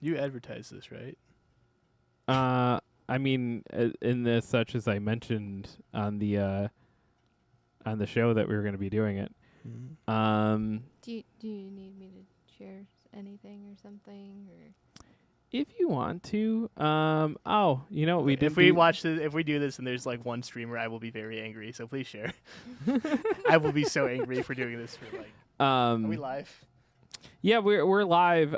You advertise this, right? I mean, in this, such as I mentioned on the show that we were going to be doing it. Mm-hmm. Do you need me to share anything or something or? If you want to, you know what we did. If we do this, and there's like one streamer, I will be very angry. So please share. I will be so angry for doing this for like. Are we live? Yeah, we're live.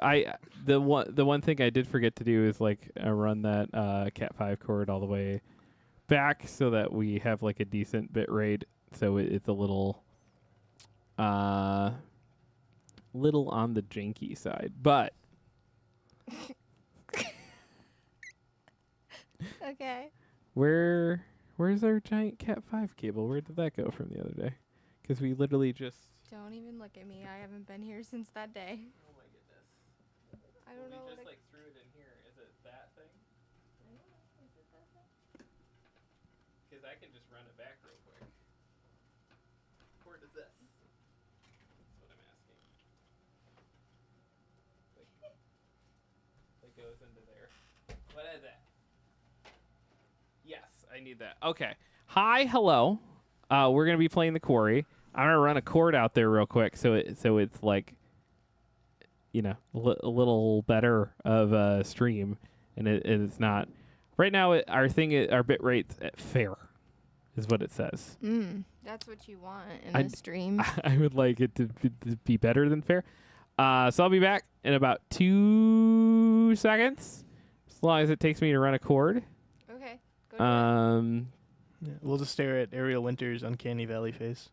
The one thing I did forget to do is like run that Cat 5 cord all the way back so that we have like a decent bit rate. So it's a little on the janky side, but Okay. Where's our giant Cat 5 cable? Where did that go from the other day? Because we literally just. Don't even look at me. I haven't been here since that day. Oh my goodness. I don't know. We just like threw it in here. Is it that thing? Because I can just run it back real quick. Where does this? That's what I'm asking. That goes into there. What is it? Yes, I need that. Okay. Hi, hello. We're gonna be playing the Quarry. I'm gonna run a cord out there real quick, so it's like, you know, a little better of a stream, and it's not. Right now, our bit rate's at fair, is what it says. That's what you want in a stream. I would like it to be better than fair. So I'll be back in about 2 seconds, as long as it takes me to run a cord. Okay. Go to Yeah, we'll just stare at Ariel Winter's uncanny valley face.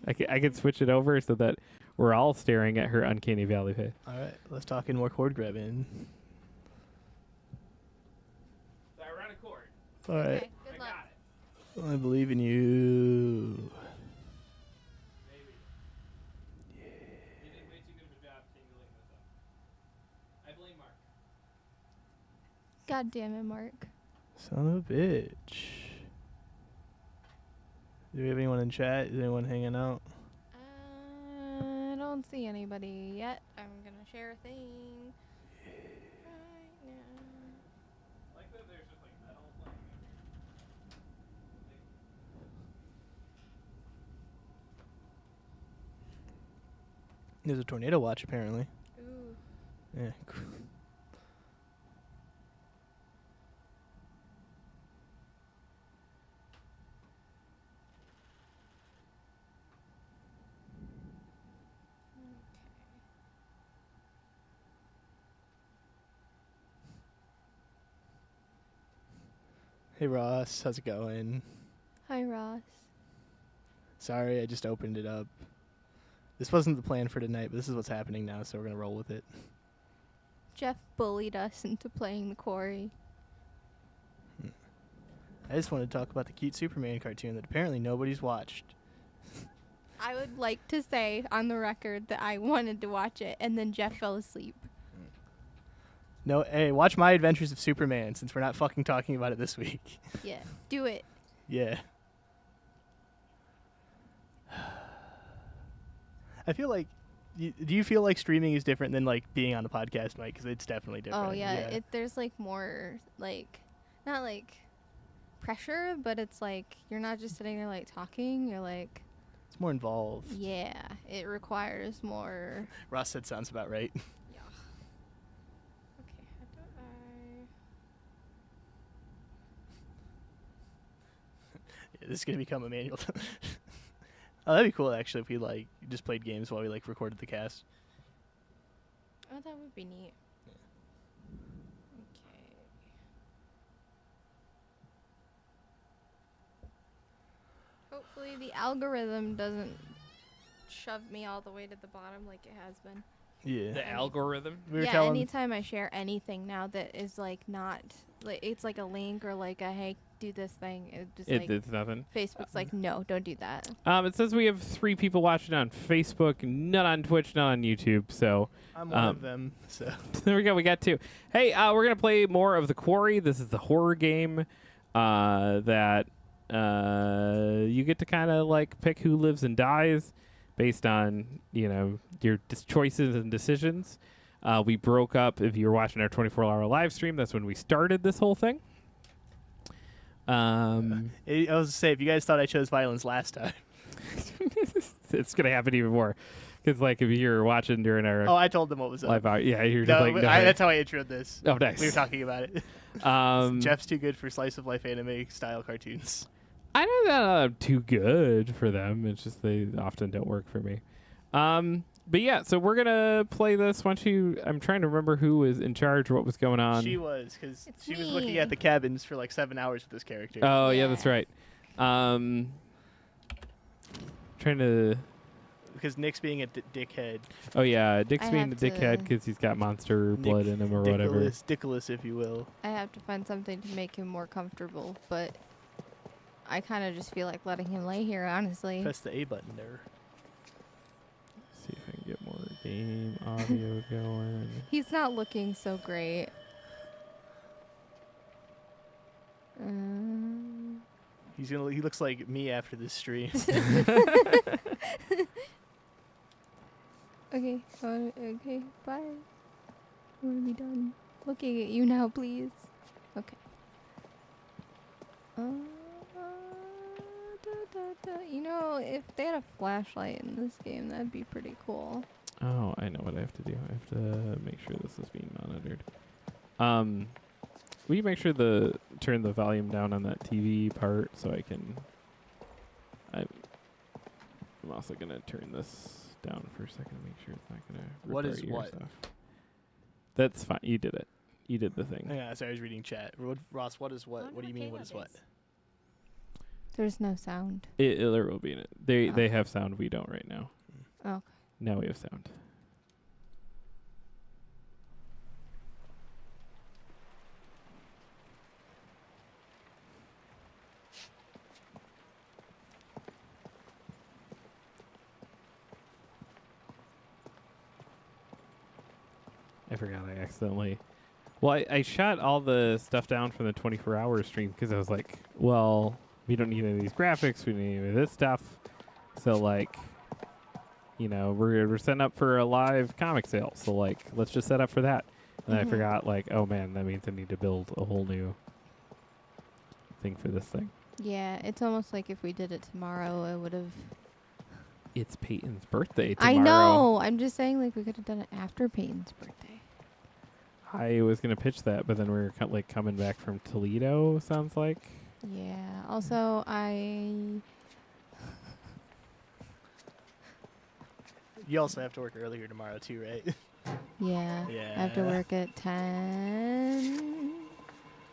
I can switch it over so that we're all staring at her uncanny valley face. All right, let's talk in more cord grabbing. So I run a cord. All right, Okay, good luck. Got it. I believe in you. Maybe. Yeah. You did way too good of a job tingling this up. I blame Mark. God damn it, Mark. Son of a bitch. Do we have anyone in chat? Is anyone hanging out? I don't see anybody yet. I'm gonna share a thing right now. Like that there's just like metal playing. There's a tornado watch apparently. Ooh. Yeah. Hey Ross, how's it going? Hi, Ross. Sorry, I just opened it up. This wasn't the plan for tonight, but this is what's happening now, so we're gonna roll with it. Jeff bullied us into playing the Quarry. I just wanted to talk about the cute Superman cartoon that apparently nobody's watched. I would like to say on the record that I wanted to watch it, and then Jeff fell asleep. No, hey, watch My Adventures of Superman, since we're not fucking talking about it this week. Yeah, do it. Yeah. I feel like, do you feel like streaming is different than like being on the podcast, Mike? Because it's definitely different. Oh yeah, there's like more like, not like pressure, but it's like you're not just sitting there like talking. You're like, it's more involved. yeah, it requires more. Ross said sounds about right. Yeah. Okay, how do Yeah, this is gonna become a manual. Oh, that'd be cool actually if we like just played games while we like recorded the cast. Oh, that would be neat. Okay. Hopefully the algorithm doesn't shove me all the way to the bottom like it has been. Yeah. The algorithm? We were Yeah, telling anytime I share anything now that is like not like it's like a link or like a hey do this thing, It's nothing. Facebook's like no, don't do that. It says we have 3 people watching on Facebook, none on Twitch, none on YouTube. So I'm one of them. So there we go. We got 2. Hey, we're gonna play more of the Quarry. This is the horror game that you get to kind of like pick who lives and dies based on your choices and decisions. We broke up. If you were watching our 24-hour live stream, that's when we started this whole thing. I was to say, if you guys thought I chose violence last time. It's going to happen even more. Because, like, if you're watching during our... Oh, I told them what was up. Live hour. Yeah, you're no, just like... No, that's how I introed this. Oh, nice. We were talking about it. Jeff's too good for slice of life anime style cartoons. I know that I'm too good for them. It's just they often don't work for me. But yeah, so we're going to play this. I'm trying to remember who was in charge, what was going on. She was, because she was looking at the cabins for like 7 hours with this character. Oh, yeah, that's right. Trying to... Because Nick's being a dickhead. Oh, yeah, Dick's being a dickhead because he's got monster blood in him or whatever. Dickolas, if you will. I have to find something to make him more comfortable, but I kind of just feel like letting him lay here, honestly. Press the A button there. See if I can get more game audio going. He's not looking so great. He looks like me after this stream. Okay, okay, bye. I want to be done looking at you now, please. Okay. You know, if they had a flashlight in this game, that'd be pretty cool. Oh, I know what I have to do. I have to make sure this is being monitored. Will you make sure turn the volume down on that TV part so I can... I'm also going to turn this down for a second to make sure it's not going to rip What our is ears what? off. That's fine. You did it. You did the thing. Yeah, sorry, I was reading chat. Ross, what is what? What do you mean, what is what? There's no sound. There will be in it. They have sound. We don't right now. Oh, okay. Now we have sound. I forgot I accidentally... Well, I shot all the stuff down from the 24-hour stream because I was like, well, we don't need any of these graphics. We don't need any of this stuff. So, like, you know, we're setting up for a live comic sale. So, like, let's just set up for that. And I forgot, like, oh, man, that means I need to build a whole new thing for this thing. Yeah, it's almost like if we did it tomorrow, it would have... It's Peyton's birthday tomorrow. I know. I'm just saying, like, we could have done it after Peyton's birthday. I was going to pitch that, but then we're like coming back from Toledo, sounds like. Yeah. Also, You also have to work earlier tomorrow, too, right? Yeah. Yeah. I have to work at 10.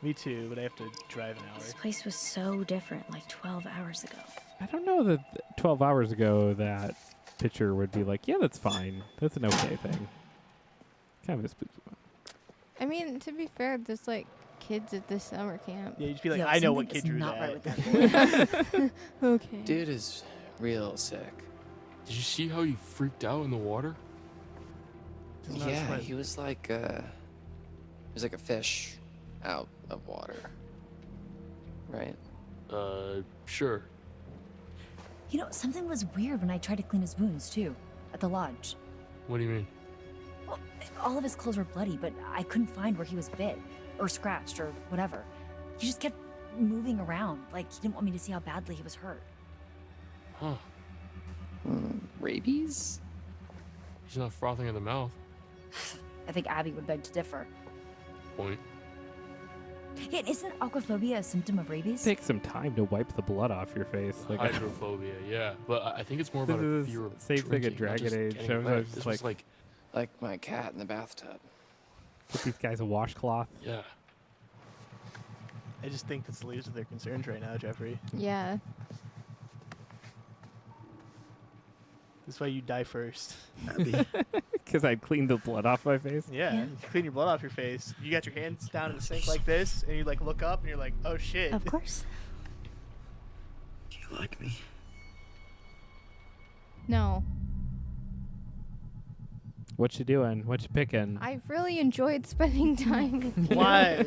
Me too, but I have to drive an hour. This place was so different like 12 hours ago. I don't know that 12 hours ago that pitcher would be like, yeah, that's fine. That's an okay thing. Kind of a spooky one. I mean, to be fair, there's, like, kids at this summer camp. Yeah, you just be like, Yo, I know what something kid is drew not that. right with that boy. Okay. Dude is real sick. Did you see how he freaked out in the water? Does not Yeah, swim. he was like a fish out of water. Right? Sure. You know, something was weird when I tried to clean his wounds, too, at the lodge. What do you mean? Well, all of his clothes were bloody, but I couldn't find where he was bit, or scratched, or whatever. He just kept moving around, like he didn't want me to see how badly he was hurt. Huh. Rabies? He's not frothing at the mouth. I think Abby would beg to differ. Point. Yeah, isn't aquaphobia a symptom of rabies? Take some time to wipe the blood off your face. Like Hydrophobia, yeah. But I think it's more about a This is fear of same thing at drinking, not Dragon just Age. getting I was wet. just This was like, Like my cat in the bathtub. Put these guys a washcloth. yeah. I just think this leaves with their concerns right now, Jeffrey. Yeah. That's why you die first. Because I'd cleaned the blood off my face. Yeah, Yeah. you clean your blood off your face. You got your hands down in the sink like this, and you like look up, and you're like, oh shit. Of course. Do you like me? No. What you doing? What you picking? I've really enjoyed spending time with you. Why?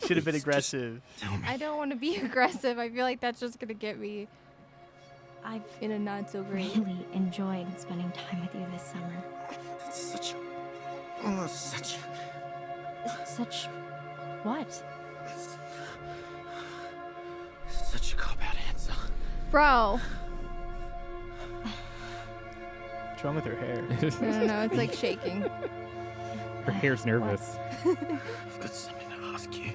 Should have been aggressive. Tell me. I don't want to be aggressive. I feel like that's just going to get me I've in a not so great. really enjoyed spending time with you this summer. That's such a Oh, such what? such a cop-out answer. Bro. What's wrong with her hair? I don't know. It's like shaking. Her hair's nervous. I've got something to ask you.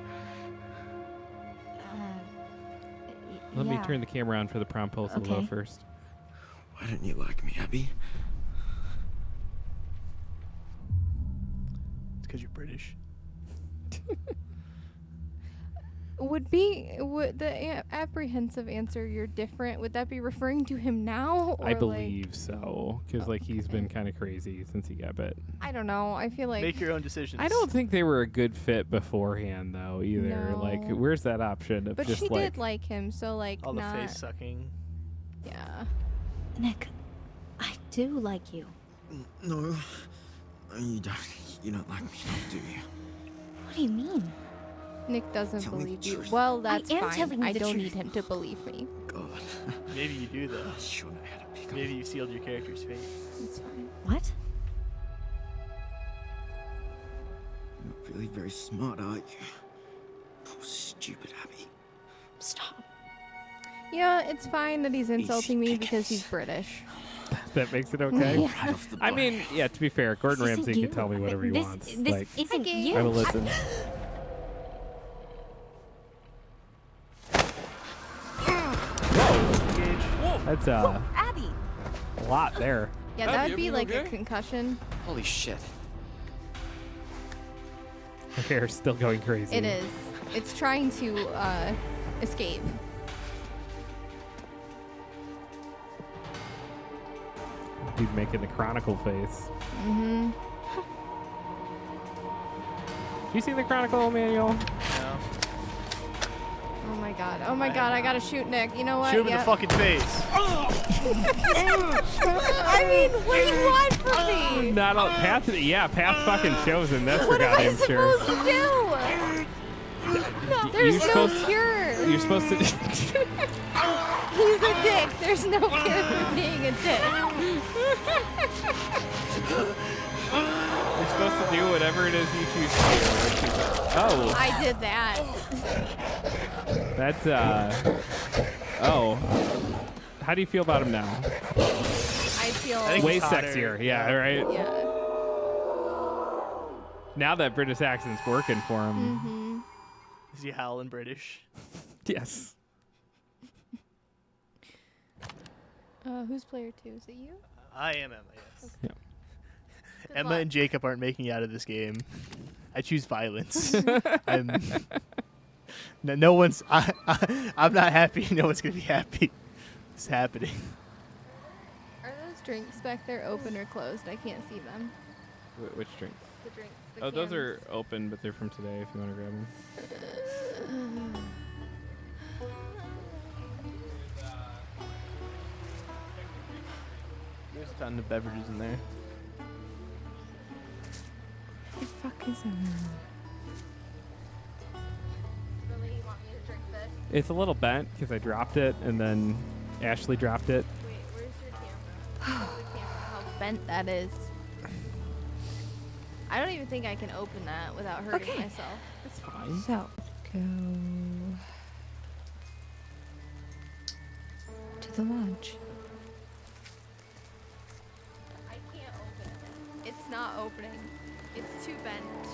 Let me turn the camera on for the prom post a little Okay. first. Why don't you like me, Abby? It's because you're British. Would the apprehensive answer you're different, would that be referring to him now? Or I believe so, because like he's been kind of crazy since he got bit. I don't know. I feel like Make your own decisions. I don't think they were a good fit beforehand though either. Like, No. where's that option of But just she like did like him, so like All the not. face sucking. Yeah. Nick, I do like you. No. You don't. You don't like me, do you? What do you mean? Nick doesn't Tell me the believe you. truth. Well, that's am fine. telling you I the don't truth. need him to believe me. God. Maybe you do though. I sure know how to pick up. Maybe you sealed your character's fate. It's fine. What? You're not really very smart, are you? Poor stupid Abby. Stop. Yeah, it's fine that he's insulting me because he's pickers. British. that makes it okay. Right off the I bat. mean, yeah. To be fair, Gordon This isn't Ramsay you. can tell me whatever he this, wants. This Like, isn't Gabe. you. I will listen. That's Abby. a lot there. Yeah, Abby, that would be everything like a okay? concussion. Holy shit. Her hair's still going crazy. It is. It's trying to escape. He's making the Chronicle face. Mm-hmm. You seen the Chronicle, Manuel? No. Oh my god. Oh my god, I gotta shoot Nick. You know what? Shoot him in Yep. the fucking face. I mean, what do you want from me? Not all, Path. Yeah, Path fucking shows him. That's for What am I goddamn sure. supposed to do? There's You're no supposed- cure. You're supposed to. He's a dick. There's no cure for being a dick. You're supposed to do whatever it is you choose to do. Oh, I did that. that's Oh. How do you feel about him now? I feel. I think Way he's hotter. sexier. Yeah, right. Yeah. Now that British accent's working for him. Mm-hmm. Is he howling British? Yes. Who's player 2? Is it you? I am Emma, yes. Yeah. Good Emma luck. and Jacob aren't making it out of this game. I choose violence. I'm no one's. I'm not happy. No one's gonna be happy. It's happening. Are those drinks back there open or closed? I can't see them. Which drink? The drinks. The Oh, those cans. are open, but they're from today. If you want to grab them. There's a ton of beverages in there. The fuck is in Really, you want me to drink this? It's a little bent because I dropped it, and then Ashley dropped it. Wait, where's your camera? Where's the camera? How bent that is. I don't even think I can open that without hurting Okay. myself. It's fine. So, go to the lodge. I can't open it. It's not opening. It's too bent.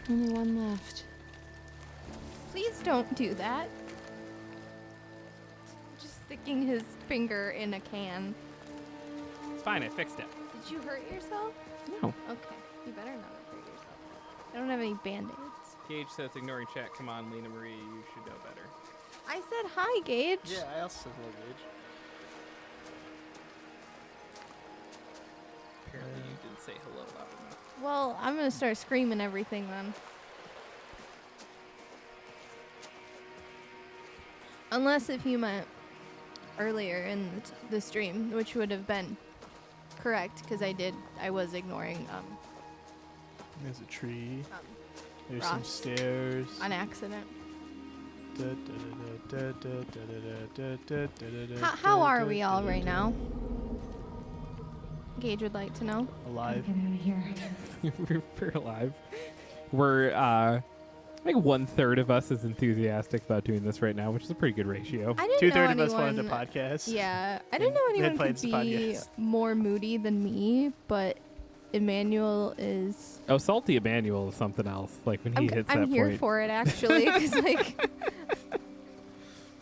Only one left. Please don't do that. Just sticking his finger in a can. It's fine. I fixed it. Did you hurt yourself? No. Okay. You better not have hurt yourself. I don't have any band-aids. Gage says ignoring chat. Come on, Lena Marie. You should know better. I said hi, Gage. Yeah, I also said hello, Gage. Apparently, you didn't say hello loud enough. Well, I'm gonna start screaming everything then. Unless if you meant earlier in the stream, which would have been correct, because I was ignoring There's a tree. There's some Ross. stairs. on accident. How are we all right now? Gage would like to know. Alive. Get out of here. We're alive. We're like 1/3 of us is enthusiastic about doing this right now, which is a pretty good ratio. I didn't know Two-thirds of us anyone. wanted the podcast. Yeah, I didn't know They anyone played could the be podcast. more moody than me, but Emmanuel is. Oh, Salty Emmanuel is something else. Like when he hits I'm that here point. for it actually, because like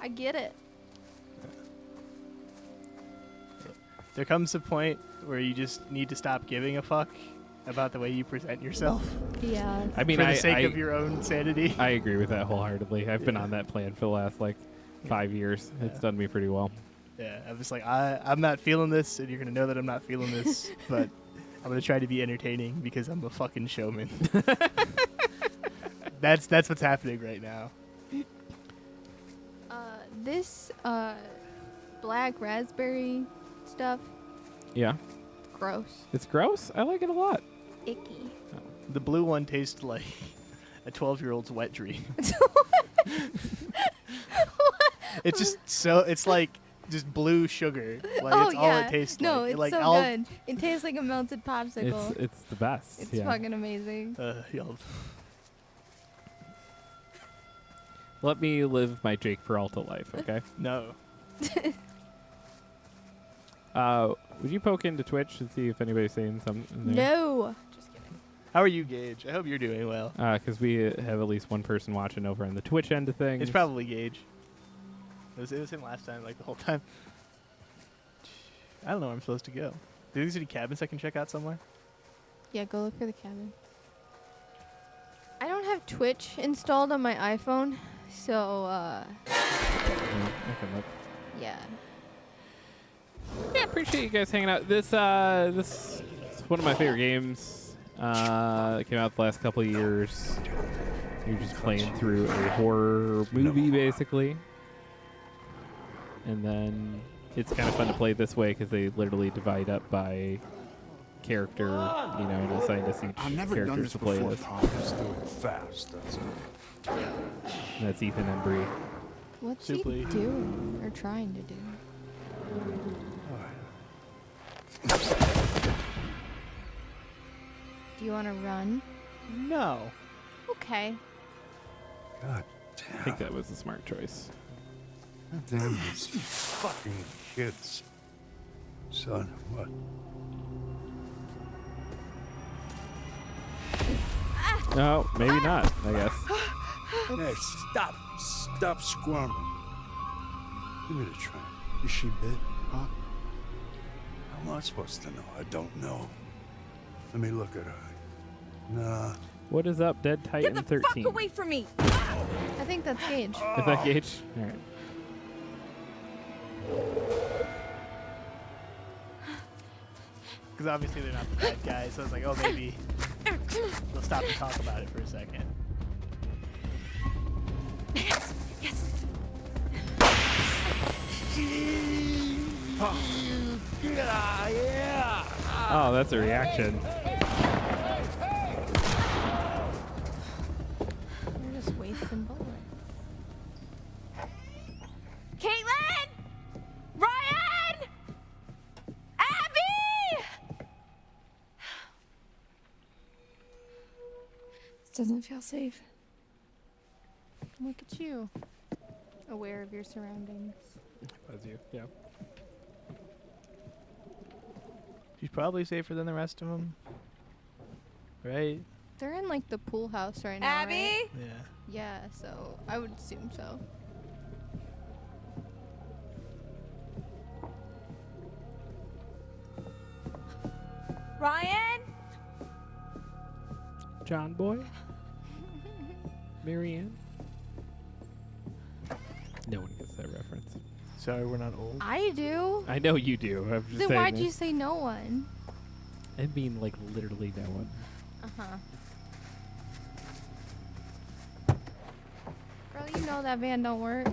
I get it. There comes a point where you just need to stop giving a fuck about the way you present yourself Yeah. I mean, for the I sake of your own sanity. I agree with that wholeheartedly. I've been on that plan for the last like 5 years. It's Yeah. done me pretty well. Yeah, I'm just like, I'm not feeling this, and you're gonna know that I'm not feeling this, but I'm gonna try to be entertaining because I'm a fucking showman. That's what's happening right now. This black raspberry stuff, Yeah, gross, it's gross. I like it a lot. icky. The blue one tastes like a 12-year-old's wet dream. It's just so it's like just blue sugar. Like Oh it's yeah. all it tastes no, like. it's Like so all, good. It tastes like a melted popsicle. It's the best. It's yeah. fucking amazing. Y'all. Let me live my Jake Peralta life, okay? No. Would you poke into Twitch and see if anybody's saying something in there? No. Just kidding. How are you, Gage? I hope you're doing well. Because we have at least one person watching over on the Twitch end of things. It's probably Gage. It was him last time, like the whole time. I don't know where I'm supposed to go. Do these any cabins I can check out somewhere? Yeah, go look for the cabin. I don't have Twitch installed on my iPhone, so Yeah, I can look. yeah. Yeah, appreciate you guys hanging out. This is one of my favorite games. It came out the last couple of years. You're just playing through a horror movie, basically. And then it's kind of fun to play this way because they literally divide up by character, you know, and assign us each I've never done characters this to play before, with. Tom. Just do it fast, that's it. And that's Ethan and Bree. What's Simply. he doing or trying to do? Do you want to run? No. Okay. God I think that was a smart choice. damn these fucking kids. Son, what? No, maybe not, I guess. Hey, stop squirming. Give me the tray. Is she bit, huh? How am I supposed to know? I don't know. Let me look at her. Nah. What is up, Dead Get Titan the 13? fuck away from me! I think that's Gage. Is that Gage? All right. Because obviously they're not the bad guys, so I was like, oh, maybe they'll stop and talk about it for a second. Yes, yes. Oh, that's a reaction. You're just wasting bullets. Caitlin! Ryan! Abby! This doesn't feel safe. Look at you. Aware of your surroundings. That's you. Yeah. She's probably safer than the rest of them. Right? They're in like the pool house right now. Abby? right? Yeah. Yeah, so I would assume so. Ryan? John Boy? Marianne? No one gets that reference. Sorry, we're not old. I do. I know you do. I'm just Then saying why'd that. you say no one? I mean, like, literally no one. Uh-huh. Girl, you know that van don't work.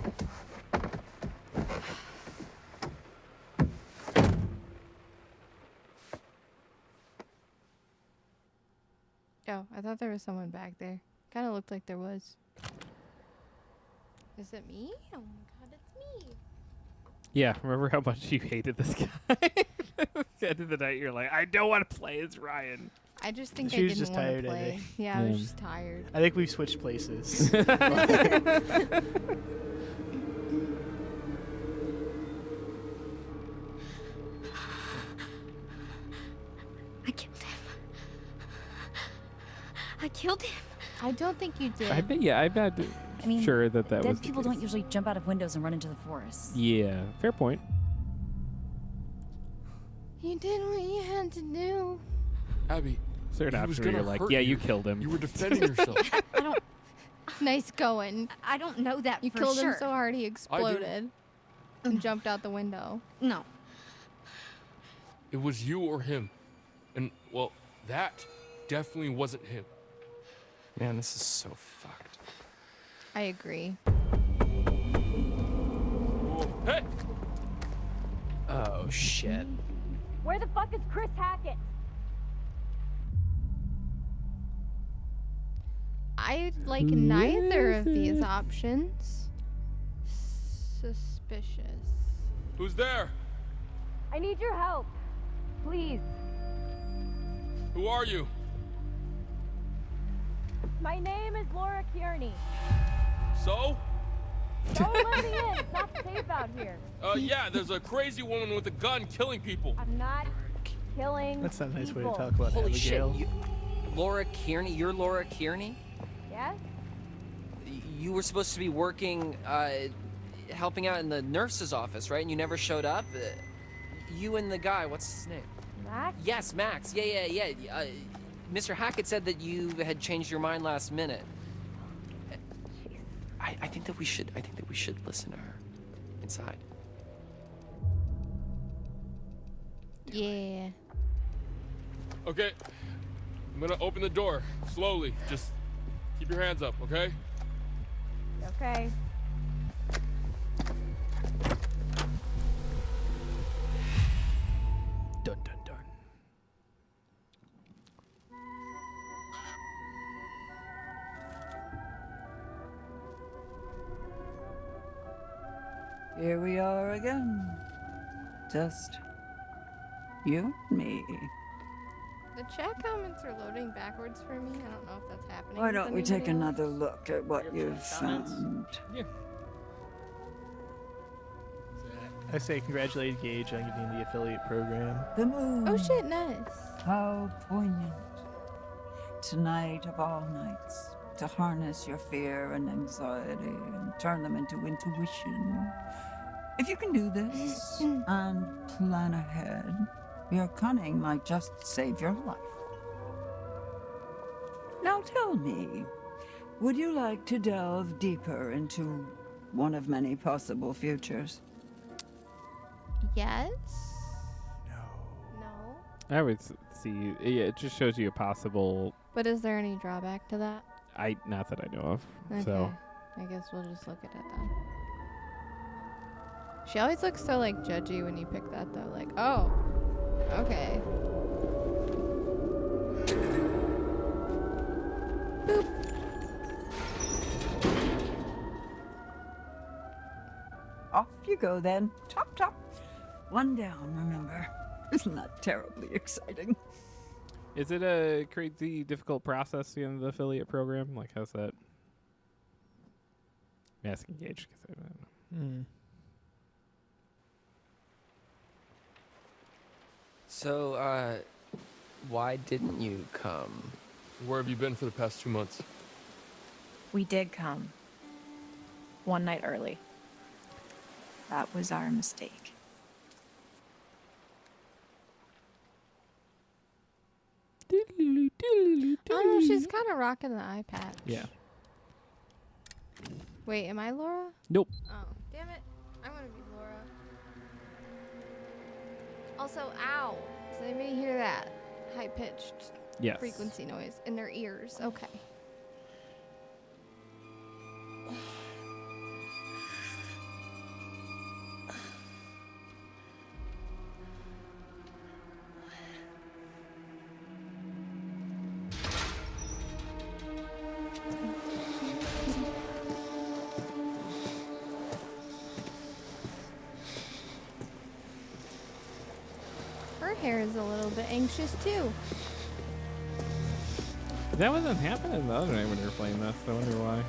Oh, I thought there was someone back there. Kind of looked like there was. Is it me? Oh my god, it's me. Yeah, remember how much you hated this guy? end of the night, you're like, I don't want to play as Ryan. I just think She I was didn't just want to tired, I play. think. Yeah, I was Yeah. just tired. I think we've switched places. I killed him. I killed him. I don't think you did. I bet, yeah, I'm not I mean, sure that was Dead the people case. don't usually jump out of windows and run into the forest. Yeah, fair point. You did what you had to do. Abby, Certain He was option where you're gonna like, hurt yeah, you. you killed him. you were defending yourself. I don't. Nice going. I don't know that You for killed sure. him so hard he exploded and jumped out the window. No. It was you or him. And, well, that definitely wasn't him. Man, this is so fucked. I agree. Whoa. Hey! Oh, shit. Where the fuck is Chris Hackett? I like neither of these options. Suspicious. Who's there? I need your help. Please. Who are you? My name is Laura Kearney. So? Don't let me in. It's not safe out here. Yeah, there's a crazy woman with a gun killing people. I'm not killing That's not a nice way to people. talk about Holy Abigail. shit. Laura Kearney? You're Laura Kearney? Yes? You were supposed to be working, helping out in the nurse's office, right? And you never showed up? You and the guy, what's his name? Max? Yes, Max. Yeah. Mr. Hackett said that you had changed your mind last minute. I think that we should listen to her inside. Yeah. Okay. I'm gonna open the door slowly. Just keep your hands up, okay? Okay. Dun dun dun. Here we are again. Just you and me. The chat comments are loading backwards for me. I don't know if that's happening. Why with don't we take anybody else. another look at what you've found? I say congratulate Gage on getting the affiliate program. The moon. Oh shit, nice. How poignant. Tonight of all nights, to harness your fear and anxiety and turn them into intuition. If you can do this and plan ahead, your cunning might just save your life. Now tell me, would you like to delve deeper into one of many possible futures? Yes. No. No. I would see. Yeah, it just shows you a possible. But is there any drawback to that? Not that I know of. Okay. So I guess we'll just look at it then. She always looks so like judgy when you pick that though. Like, oh, okay. Off you go then. Chop, chop. One down, remember. Isn't that terribly exciting? is it a crazy difficult process in the affiliate program? Like, how's that? I'm asking Gage because I don't know. Hmm. So, why didn't you come? Where have you been for the past 2 months? We did come. One night early. That was our mistake. Oh, she's kind of rocking the eye patch. Yeah. Wait, am I Laura? Nope. Oh, damn it. I want to be Laura. Also, ow. Does anybody hear that? High-pitched Yes. frequency noise in their ears. Okay. hair is a little bit anxious too. That wasn't happening the other night when you were playing this. I wonder why.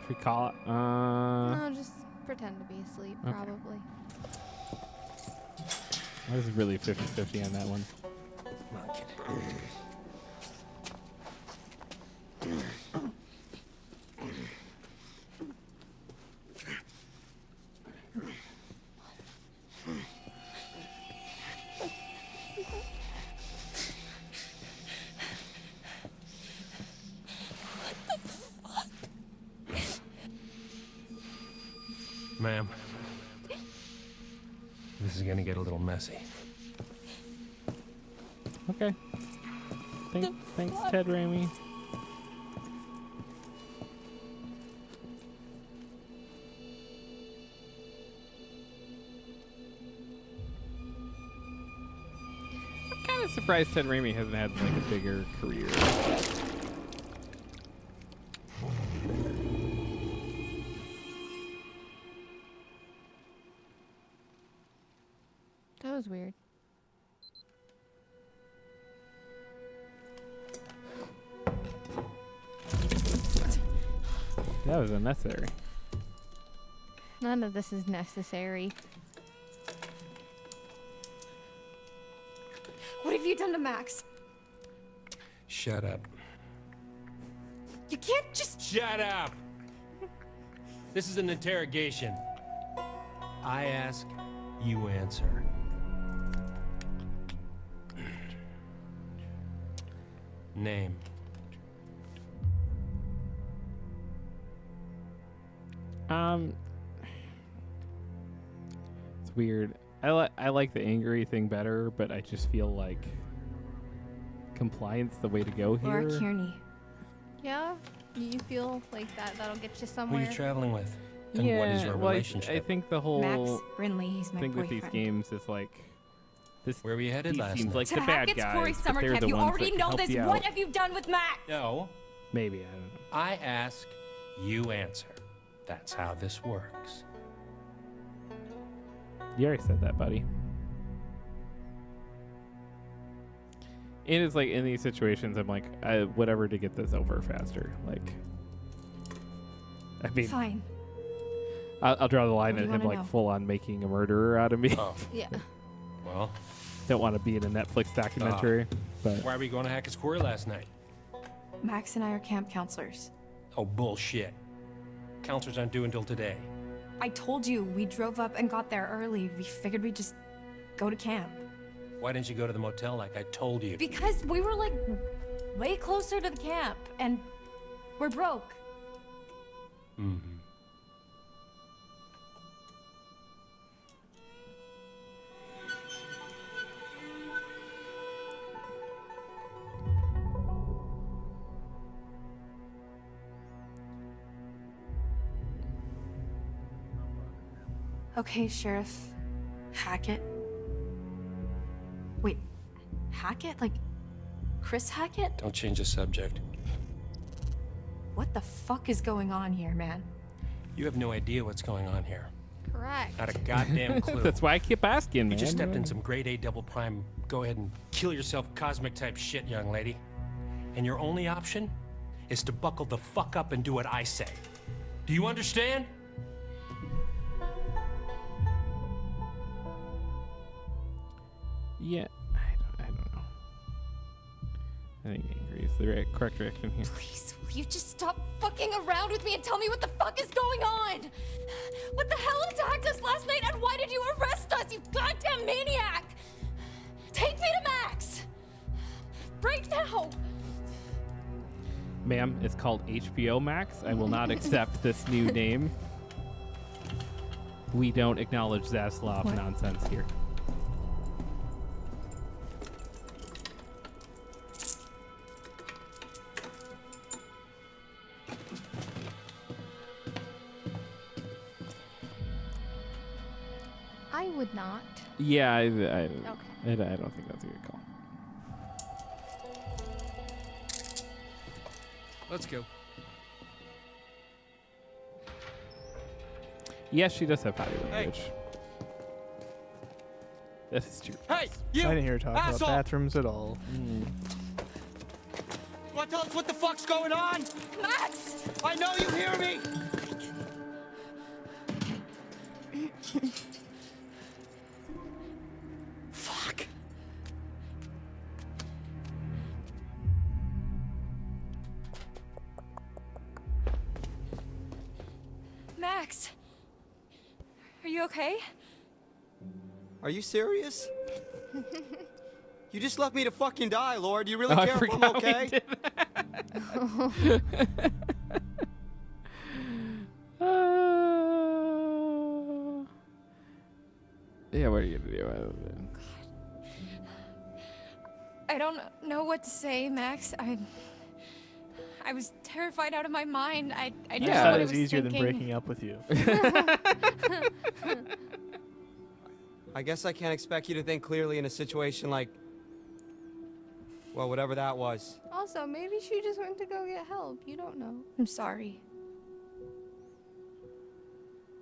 Should we call it? No, just pretend to be asleep, okay. probably. I was really 50-50 on that one. Ma'am, this is gonna get a little messy. Okay. Thanks, Ted Raimi. I'm kind of surprised Ted Raimi hasn't had like a bigger career. That was weird. That was unnecessary. None of this is necessary. What have you done to Max? Shut up. You can't just... Shut up! This is an interrogation. I ask, you answer. Name. It's weird. I like the angry thing better, but I just feel like compliance the way to go here. Laura Kearney. Yeah? You feel like that'll get you Who somewhere? are you traveling with? And Yeah, what is your well, relationship? I think the whole Max Brinley, he's my thing with boyfriend. these games is like this. Where were you headed he last seems night? like To the bad Hackett's guys, Quarry but summer they're camp. the You ones already that know help this. you What out. have you done with Max? No, Maybe, I don't know. I ask, you answer. That's how this works. You already said that, buddy. It is like in these situations, I'm like, whatever to get this over faster. Like, I mean, Fine. I'll draw the line What do at you him wanna like know? full on making a murderer out of me. Oh, Yeah. well, Don't want to be in a Netflix documentary, but why were we going to Hackett's Quarry last night? Max and I are camp counselors. Oh, bullshit. Counselors aren't due until today. I told you, we drove up and got there early. We figured we'd just go to camp. Why didn't you go to the motel like I told you? Because we were like way closer to the camp and we're broke. Mm-hmm. Okay, Sheriff Hackett. Wait, Hackett? Like Chris Hackett? Don't change the subject. What the fuck is going on here, man? You have no idea what's going on here. Correct. Not a goddamn clue. that's why I keep asking. You Man. just stepped in some grade A double prime, go ahead and kill yourself cosmic type shit, young lady. And your only option is to buckle the fuck up and do what I say. Do you understand? Yeah, I don't know. I think angry is the correct reaction here. Please, will you just stop fucking around with me and tell me what the fuck is going on? What the hell attacked us last night and why did you arrest us, you goddamn maniac? Take me to Max! Right now! Ma'am, it's called HBO Max. I will not accept this new name. We don't acknowledge Zaslav What? nonsense here. I would not. Yeah, I Okay. don't think that's a good call. Let's go. Yes, she does have body language. That is true. Hey, you! I didn't hear her talk about asshole! bathrooms at all. Mm. Want to tell us what the fuck's going on? Max! I know you hear me! Fuck. Max! Are you okay? Are you serious? You just left me to fucking die, Lord. You really Oh, I care if I'm forgot we okay? did yeah, what are you gonna do? I don't know what to say, Max. I was terrified out of my mind. I I just just thought thought I it was easier thinking. than breaking up with you. I guess I can't expect you to think clearly in a situation like, well, whatever that was. Also, maybe she just went to go get help. You don't know. I'm sorry.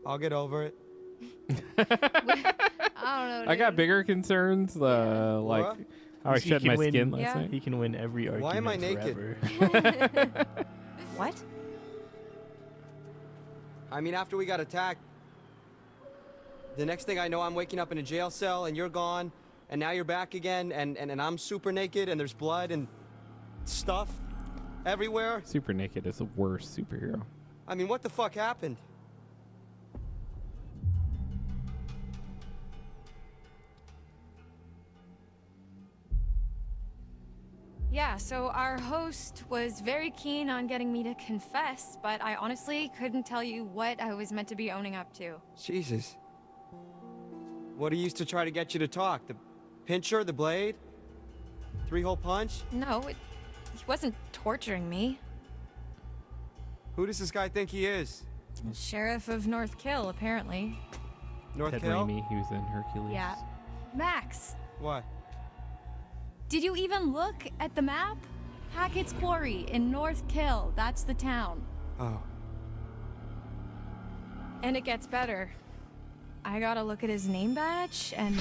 I'll get over it. I don't know. I got dude. bigger concerns, like Laura? how I He shed can my win- skin last Yeah. night. He can win every argument Why am I naked? forever. What? I mean, after we got attacked, the next thing I know, I'm waking up in a jail cell and you're gone, and now you're back again, and I'm super naked, and there's blood and stuff everywhere. Super Naked is the worst superhero. I mean, what the fuck happened? Yeah, so our host was very keen on getting me to confess, but I honestly couldn't tell you what I was meant to be owning up to. Jesus. What he used to try to get you to talk? The pincher, the blade? 3-hole punch? No, he wasn't torturing me. Who does this guy think he is? Sheriff of North Kill, apparently. North Ted Hill? Raimi, he was in Hercules. Yeah. Max, What? did you even look at the map? Hackett's Quarry in North Kill. That's the town. Oh. And it gets better. I gotta look at his name badge and.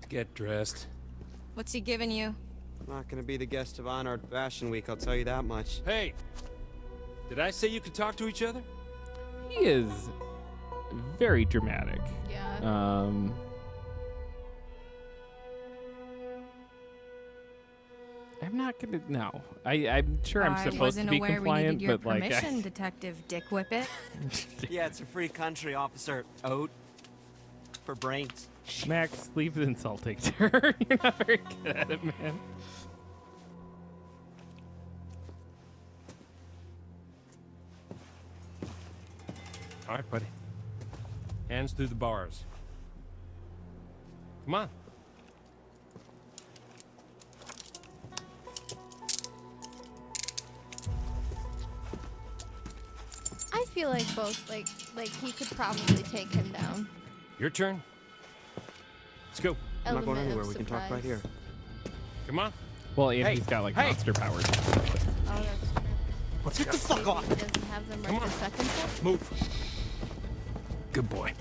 Get dressed. What's he giving you? I'm not gonna be the guest of honor at Fashion Week, I'll tell you that much. Hey, did I say you could talk to each other? He is very dramatic. Yeah. I'm not gonna. No, I'm sure I'm I supposed wasn't to be aware we compliant, needed your but like, permission, Detective Dick Whippet. Yeah, it's a free country, Officer Oat. For brains. Max, leave insulting to her. You're not very good at it, man. All right, buddy. Hands through the bars. Come on. I feel like both, like he could probably take him down. Your turn. Let's go. I'm not going Element anywhere, of we can talk right surprise. here. Come on. Well, and Hey, he's got like hey. monster powers. Oh, that's true. Let's Get the fuck Maybe off! he doesn't have them Come right on. this second. Then? Move. Good boy.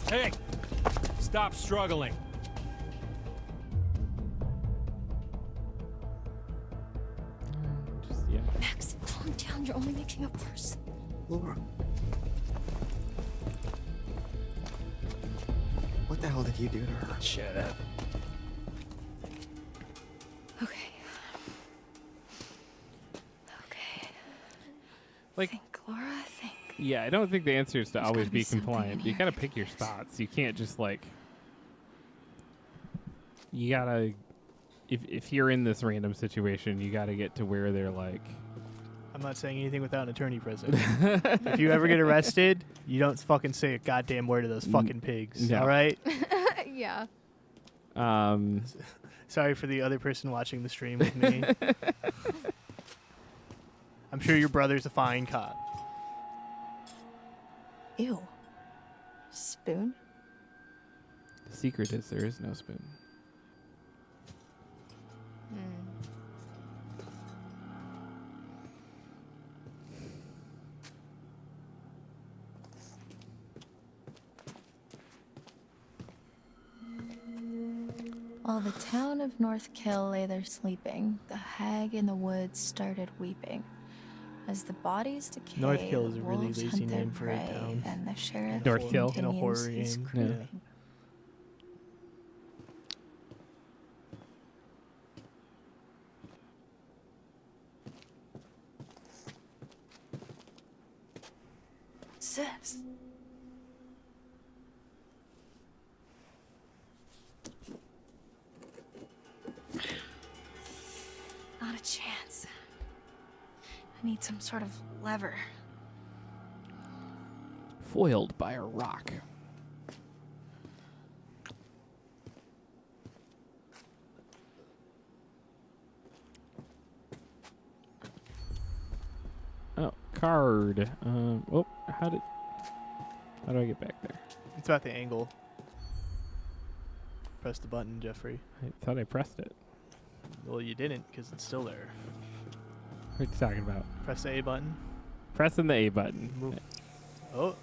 Hey! Stop struggling. Just, yeah. Max, calm down. You're only making it worse. Laura. What the hell did you do to her? Shut up. Okay. Okay. Like, Think, Laura, think. yeah, I don't think the answer is to There's always gotta be be something compliant. in You here. gotta pick your spots. You can't just like. You gotta. If you're in this random situation, you gotta get to where they're like. I'm not saying anything without an attorney present. If you ever get arrested, you don't fucking say a goddamn word to those fucking pigs. no. All right? Yeah. Sorry for the other person watching the stream with me. I'm sure your brother's a fine cop. Ew. Spoon? The secret is there is no spoon. While the town of North Kill lay there sleeping, the hag in the woods started weeping. As the bodies decayed, North Kill is a really wolves lazy hunt their name for a prey, town. and the sheriff North Kill? In a continues horror his game. grooming. What's this? Not a chance. I need some sort of lever. Foiled by a rock. Oh, card. Oh, how do I get back there? It's about the angle. Press the button, Jeffrey. I thought I pressed it. Well, you didn't, because it's still there. What are you talking about? Press the A button. Pressing the A button. Move. Oh.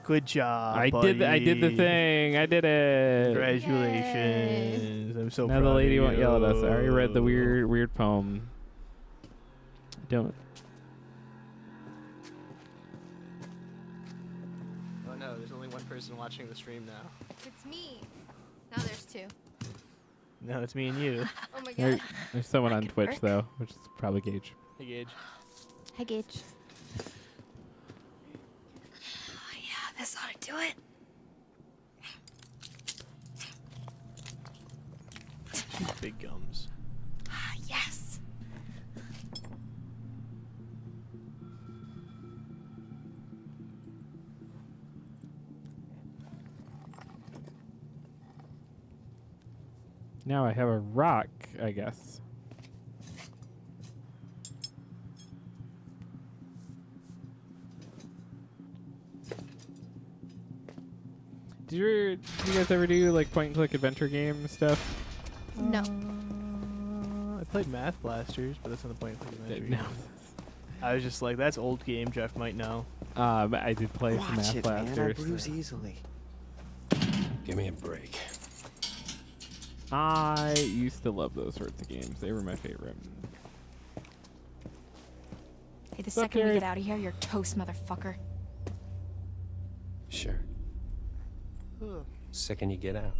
Good job, I buddy. did the thing. I did it. Congratulations. I'm so now proud the lady of won't yell at us. I already read the you. weird poem. Don't. Oh no, there's only one person watching the stream now. It's me. Now there's two. No, it's me and you. Oh my There- god. There's someone on could Twitch work. though, which is probably Gage. Hey, Gage. Hi, Gage. Oh, yeah, this ought to do it. Big gums. Ah, yes. Now I have a rock, I guess. Did you guys ever do like point and click adventure game stuff? No. I played Math Blasters, but that's not the point of playing No. Adventure. I was just like, that's old game. Jeff might know. I did play some Watch Math it, man. I Blasters. bruise easily. Give me a break. I used to love those sorts of games. They were my favorite. Hey, the What's up, second we Gary? get out of here, you're toast, motherfucker. Sure. Second you get out.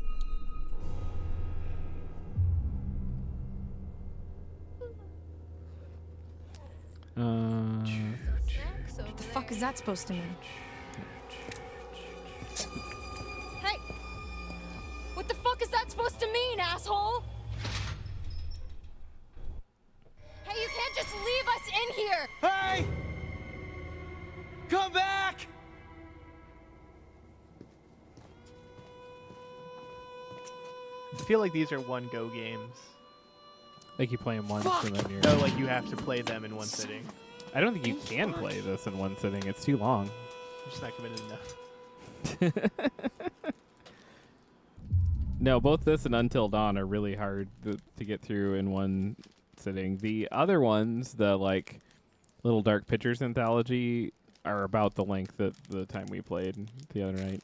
Snacks over What the fuck is that supposed to mean? Hey! What the fuck is that supposed to mean, asshole? Hey, you can't just leave us in here! Hey! Come back! I feel like these are one-go games. Like you play them once and then you're. No, like you have to play them in one sitting. I don't think you can play this in one sitting. It's too long. I'm just not committed enough. No, both this and Until Dawn are really hard to get through in one sitting. The other ones, the like Little Dark Pictures anthology, are about the length that the time we played the other night.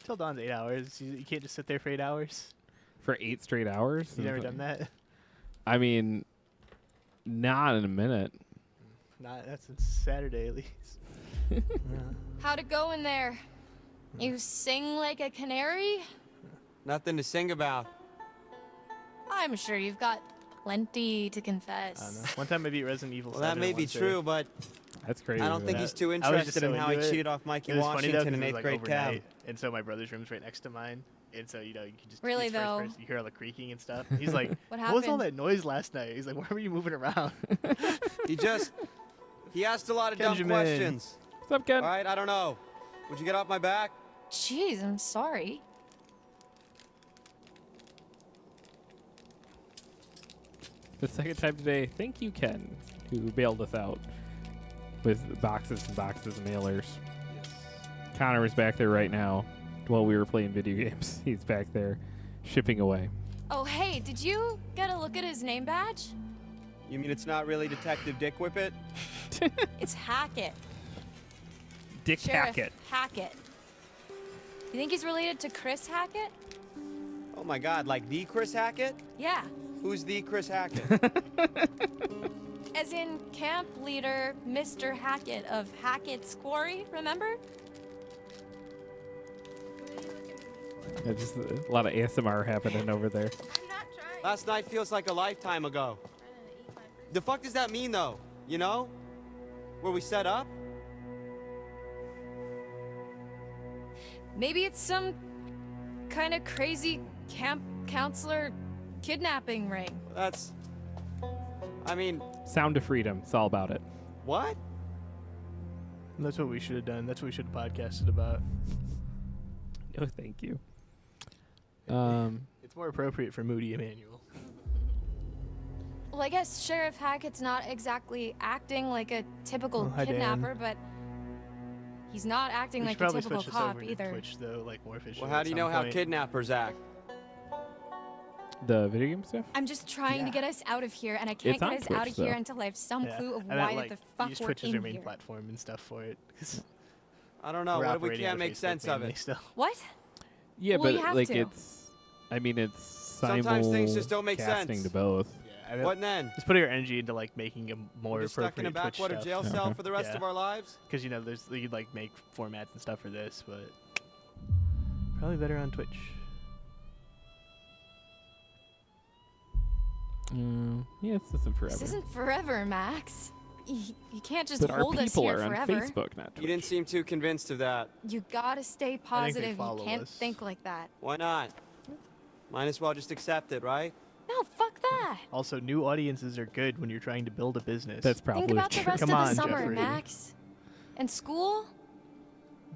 Till Dawn's 8 hours. You can't just sit there for 8 hours. For 8 straight hours. You never done that? I mean, not in a minute. Not that's since Saturday at least. How'd it go in there? You sing like a canary? Nothing to sing about. I'm sure you've got plenty to I don't confess. know. One time I beat Resident Evil. Well, that 7 may in be one sitting. true, but That's crazy. I don't think man. he's too I was interested just in so how he into it. cheated off Mikey It was funny though, 'cause Washington in it was, 8th like, grade cab. overnight, and so my brother's room's right next to mine, and so you can just Really, each first though? person, you hear all the creaking and stuff. He's like, What "What was all happened? that noise last night?" He's like, "Why were you moving around?" He asked a lot of dumb Benjamin. questions. What's up, Ken? All right, I don't know. Would you get off my back? Jeez, I'm sorry. The second time today. Thank you, Ken, who bailed us out. with boxes and boxes of mailers. Connor is back there right now while we were playing video games. He's back there shipping away. Oh, hey, did you get a look at his name badge? You mean it's not really Detective Dick Whippet? It's Hackett. Dick Sheriff Hackett. Hackett. You think he's related to Chris Hackett? Oh my God, like the Chris Hackett? Yeah. Who's the Chris Hackett? As in camp leader Mr. Hackett of Hackett's Quarry, remember? Just a lot of ASMR happening over there. Last night feels like a lifetime ago. The fuck does that mean, though? You know? Where we set up? Maybe it's some kind of crazy camp counselor kidnapping ring. That's... I mean... Sound of Freedom. It's all about it. What? That's what we should have done. That's what we should have podcasted about. Oh, thank you. It's more appropriate for Moody Emanuel. Well, I guess Sheriff Hackett's not exactly acting like a typical Oh, hi, Dan. kidnapper, but he's not acting We like should a probably typical switch this cop over to either. Twitch, though, like more efficient. Well, how do you know how kidnappers act? The video game stuff? I'm just trying to get us out of here, and I can't It's get on us Twitch, out of here though. until I have some clue of I why meant, like, the fuck use we're Twitch as their in main here. platform and stuff for it. 'cause I don't know. we're What if we operating can't out make Facebook sense of mainly it? still. What? Yeah, Well, you but have like to. it's... I mean, it's Sometimes things just don't make simulcasting sense. to both. I mean, What then? Just putting our energy into like making a more We're just stuck in a appropriate Twitch backwater stuff. jail cell for the rest of our lives? Because you know, there's you could like make formats and stuff for this, but probably better on Twitch. Yeah, this isn't forever. This isn't forever, Max. You can't just But our hold us people here are on forever. Facebook, not You didn't seem too convinced of that. You gotta stay positive. You follow can't us. think like that. Why not? Might as well just accept it, right? No, fuck that. Also, new audiences are good when you're trying to build a business. That's probably Think about the rest Come of the on, summer, Jeffrey. Max. And school?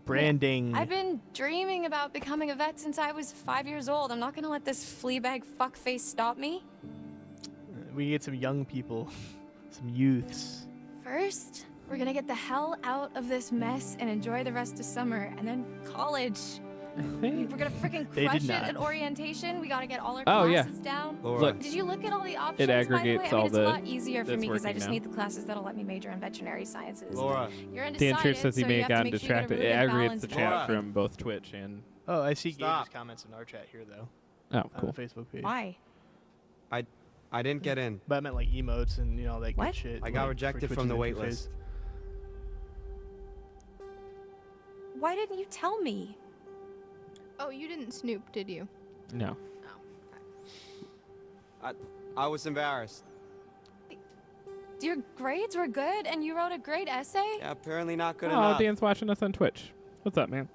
Branding. I've been dreaming about becoming a vet since I was 5 years old. I'm not gonna let this fleabag fuckface stop me. We get some young people, some youths. First, we're gonna get the hell out of this mess and enjoy the rest of summer, and then college. We're gonna freaking They did crush it not. at orientation. We gotta get all our Oh, yeah. classes down. Look, Did you look at all the options? it by the way? aggregates I mean, all it's the- a lot easier for that's me because I working just now. need the classes that'll let me major in veterinary sciences. Laura. You're Dan undecided, Trish says he so may you have have to gotten make sure you get a distracted. really It good aggregates the balance chat Laura. from both Twitch and... Oh, I see Stop. Gage's comments in our chat here, though. Oh, On cool. the Facebook page. Why? I didn't get in. But I meant like emotes and you know that What? good shit. I got like, for rejected Twitch's from the wait interface. list. Why didn't you tell me? Oh, you didn't snoop, did you? No. I was embarrassed. Your grades were good, and you wrote a great essay. Yeah, apparently not good Oh, enough. Dan's watching us on Twitch. What's up, man?